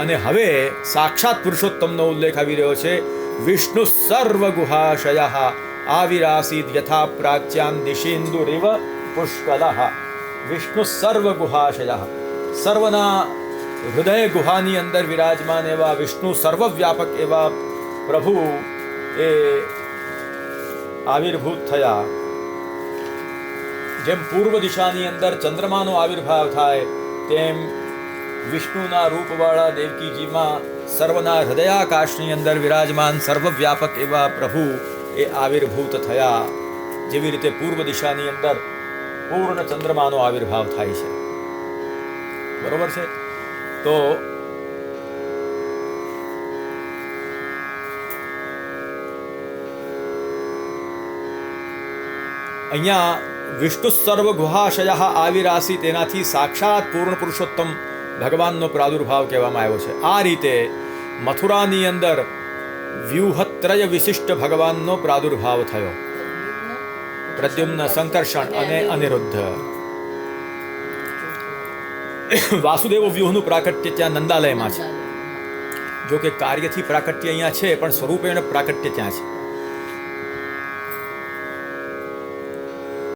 અને હવે સાક્ષાત પુરુષોત્તમનો ઉલ્લેખ આવી રહ્યો છે. વિષ્ણુ સર્વગુહાશયઃ આવિરાસીદ યથા પ્રાચ્યાન દિશેન્દુરિવ પુષ્કલઃ. વિષ્ણુ સર્વગુહાશયઃ, સર્વના હૃદય ગુહાની અંદર વિરાજમાન એવા વિષ્ણુ, સર્વવ્યાપક એવા પ્રભુ, એ આવિર્ભૂત થયા. જેમ પૂર્વ દિશાની અંદર ચંદ્રમાનો આવિર્ભાવ થાય તેમ વિષ્ણુના રૂપવાળા દેવકીજીમાં સર્વના હૃદયાકાશની અંદર વિરાજમાન સર્વવ્યાપક એવા પ્રભુ એ આવિર્ભૂત થયા. જેવી રીતે પૂર્વ દિશાની અંદર પૂર્ણ ચંદ્રમાનો આવિર્ભાવ થાય છે. બરોબર છે. તો અહીંયા વિષ્ણુ સર્વ ગુહાશય આવિરાસી, તેનાથી સાક્ષાત પૂર્ણ પુરુષોત્તમ ભગવાનનો પ્રાદુર્ભાવ કહેવામાં આવ્યો છે. આ રીતે મથુરાની અંદર વ્યુહત્રય વિશિષ્ટ ભગવાનનો પ્રાદુર્ભાવ થયો. પ્રદ્યુમ્ન, સંકર્ષણ અને અનિરુદ્ધ. વાસુદેવ વ્યુહનું પ્રાકટ્ય ત્યાં નંદાલયમાં છે. જો કે કાર્યથી પ્રાકટ્ય અહીંયા છે, પણ સ્વરૂપે પ્રાકટ્ય ત્યાં છે.